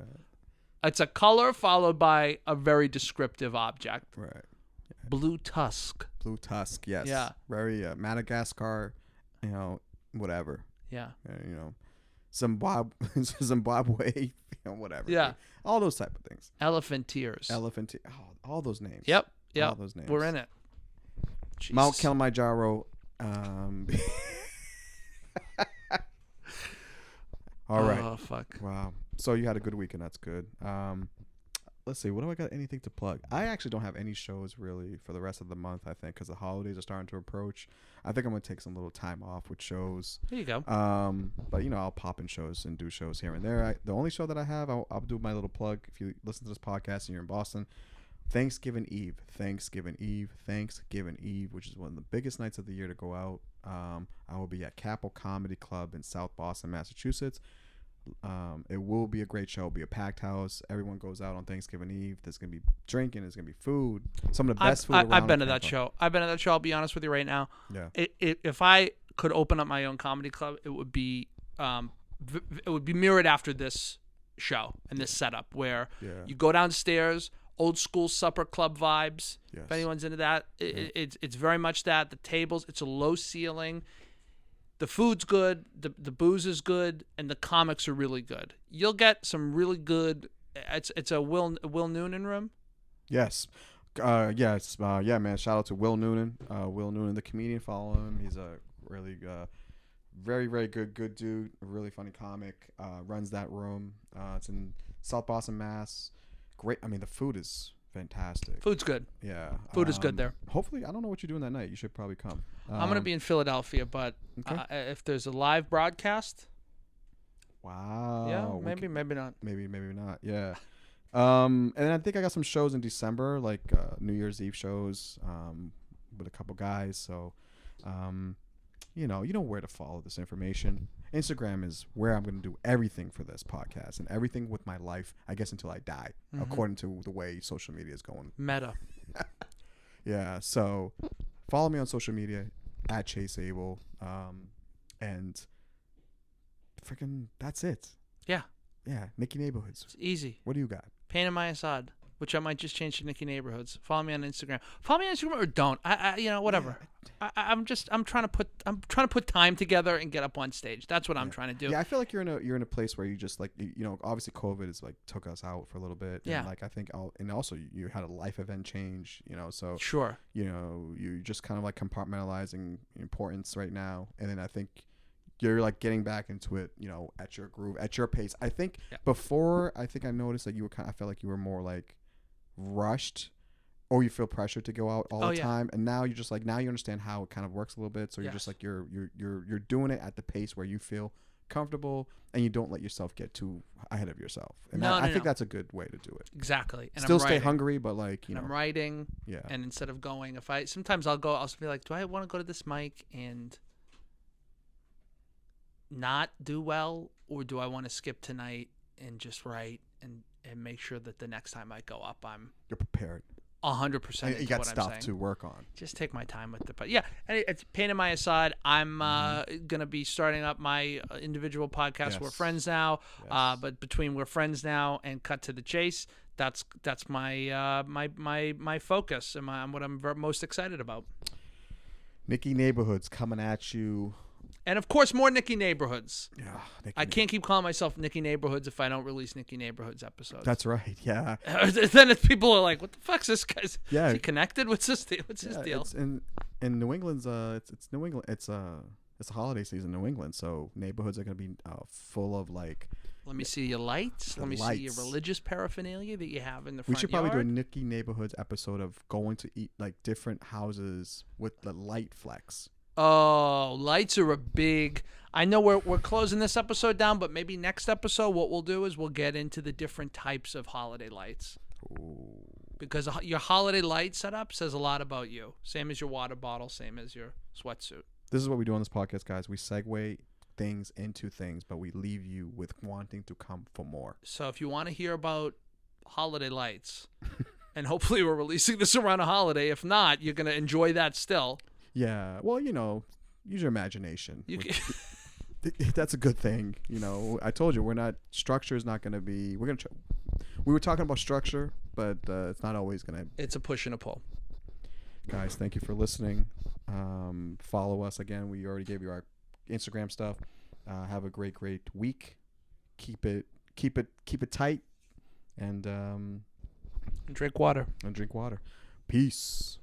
S2: It's a color followed by a very descriptive object.
S1: Right.
S2: Blue tusk.
S1: Blue tusk. Yes.
S2: Yeah.
S1: Very Madagascar. Whatever.
S2: Yeah.
S1: Zimbabwe. Whatever.
S2: Yeah.
S1: All those type of things.
S2: Elephant tears.
S1: All those names.
S2: Yep.
S1: All those names.
S2: We're in it. Jesus.
S1: Mount Kilimanjaro. All right.
S2: Oh fuck.
S1: Wow. So you had a good weekend. That's good. Let's see. What do I got? Anything to plug? I actually don't have any shows really for the rest of the month. I think because the holidays are starting to approach. I think I'm gonna take some little time off with shows.
S2: There you go.
S1: But I'll pop in shows and do shows here and there. The only show that I have, I'll do my little plug. If you listen to this podcast and you're in Boston, Thanksgiving Eve, which is one of the biggest nights of the year to go out. I will be at Capel Comedy Club in South Boston, Massachusetts. It will be a great show. It'll be a packed house. Everyone goes out on Thanksgiving Eve. There's gonna be drinking. There's gonna be food. Some of the best food around.
S2: I've been to that show. I'll be honest with you right now.
S1: Yeah.
S2: If I could open up my own comedy club, it would be mirrored after this show and this setup where you go downstairs, old school supper club vibes.
S1: Yes.
S2: If anyone's into that, it's very much that. The tables, it's a low ceiling. The food's good, the booze is good, and the comics are really good. You'll get some really good. It's a Will Noonan room.
S1: Yes. Yeah, man. Shout out to Will Noonan. Will Noonan, the comedian. Follow him. He's a really very, very good dude. A really funny comic. Runs that room. It's in South Boston, Mass. Great. I mean, the food is fantastic.
S2: Food's good.
S1: Yeah.
S2: Food is good there.
S1: Hopefully, I don't know what you're doing that night. You should probably come.
S2: I'm going to be in Philadelphia, but if there's a live broadcast.
S1: Wow.
S2: Yeah, maybe not.
S1: Maybe not. Yeah. And I think I got some shows in December, like New Year's Eve shows with a couple guys. So, you know where to follow this information. Instagram is where I'm going to do everything for this podcast and everything with my life, I guess, until I die, according to the way social media is going.
S2: Meta.
S1: Yeah. So follow me on social media at Chase Abel. And freaking that's it.
S2: Yeah.
S1: Yeah. Nicky Neighborhoods.
S2: It's easy.
S1: What do you got?
S2: Pain in my Assad, which I might just change to Nicky Neighborhoods. Follow me on Instagram. Follow me on Instagram or don't. Whatever. Yeah. I'm trying to put time together and get up on stage. That's what I'm trying to do.
S1: Yeah, I feel like you're in a place where you just like obviously COVID is like took us out for a little bit.
S2: Yeah.
S1: And like I think and also you had a life event change. So
S2: sure.
S1: You just kind of like compartmentalizing importance right now, and then I think you're like getting back into it, at your groove, at your pace. I think before, I noticed that I felt like you were more like rushed, or you feel pressure to go out all the time. And now you're just like, now you understand how it kind of works a little bit. So you're just like, you're doing it at the pace where you feel comfortable and you don't let yourself get too ahead of yourself. And I think that's a good way to do it.
S2: Exactly. And
S1: still stay hungry, but like,
S2: I'm writing.
S1: Yeah.
S2: And instead of going, sometimes I'll be like, do I want to go to this mic and not do well, or do I want to skip tonight and just write and make sure that the next time I go up, you're
S1: prepared
S2: 100%.
S1: You got stuff to work on.
S2: Just take my time with it. But yeah, it's pain in my Assad. I'm gonna be starting up my individual podcast.
S1: Yes.
S2: We're friends now.
S1: Yes.
S2: But between We're Friends Now and Cut to the Chase, that's my my focus and what I'm most excited about.
S1: Nicky Neighborhoods coming at you
S2: And, of course, more Nicky Neighborhoods.
S1: Yeah,
S2: I can't keep calling myself Nicky Neighborhoods if I don't release Nicky Neighborhoods episodes.
S1: That's right. Yeah.
S2: Then people are like, "What the fuck's this guy's?
S1: Yeah.
S2: Is he connected? What's his deal? What's his deal?"
S1: It's in New England's. It's New England. It's a holiday season in New England, so neighborhoods are gonna be full of like.
S2: Let me see your lights. Let me see your religious paraphernalia that you have in the front yard.
S1: We should probably do a Nicky Neighborhoods episode of going to eat like different houses with the light flex.
S2: Oh, lights are a big. I know we're closing this episode down, but maybe next episode what we'll do is we'll get into the different types of holiday lights.
S1: Ooh.
S2: Because your holiday light setup says a lot about you. Same as your water bottle, same as your sweatsuit.
S1: This is what we do on this podcast, guys. We segue things into things, but we leave you with wanting to come for more.
S2: So if you want to hear about holiday lights, and hopefully we're releasing this around a holiday. If not, you're going to enjoy that still.
S1: Yeah. Well, use your imagination. That's a good thing. I told you structure is not going to be, we were talking about structure, but it's not always going to.
S2: It's a push and a pull.
S1: Guys, thank you for listening. Follow us again. We already gave you our Instagram stuff. Have a great week. Keep it tight, and
S2: drink water.
S1: Peace.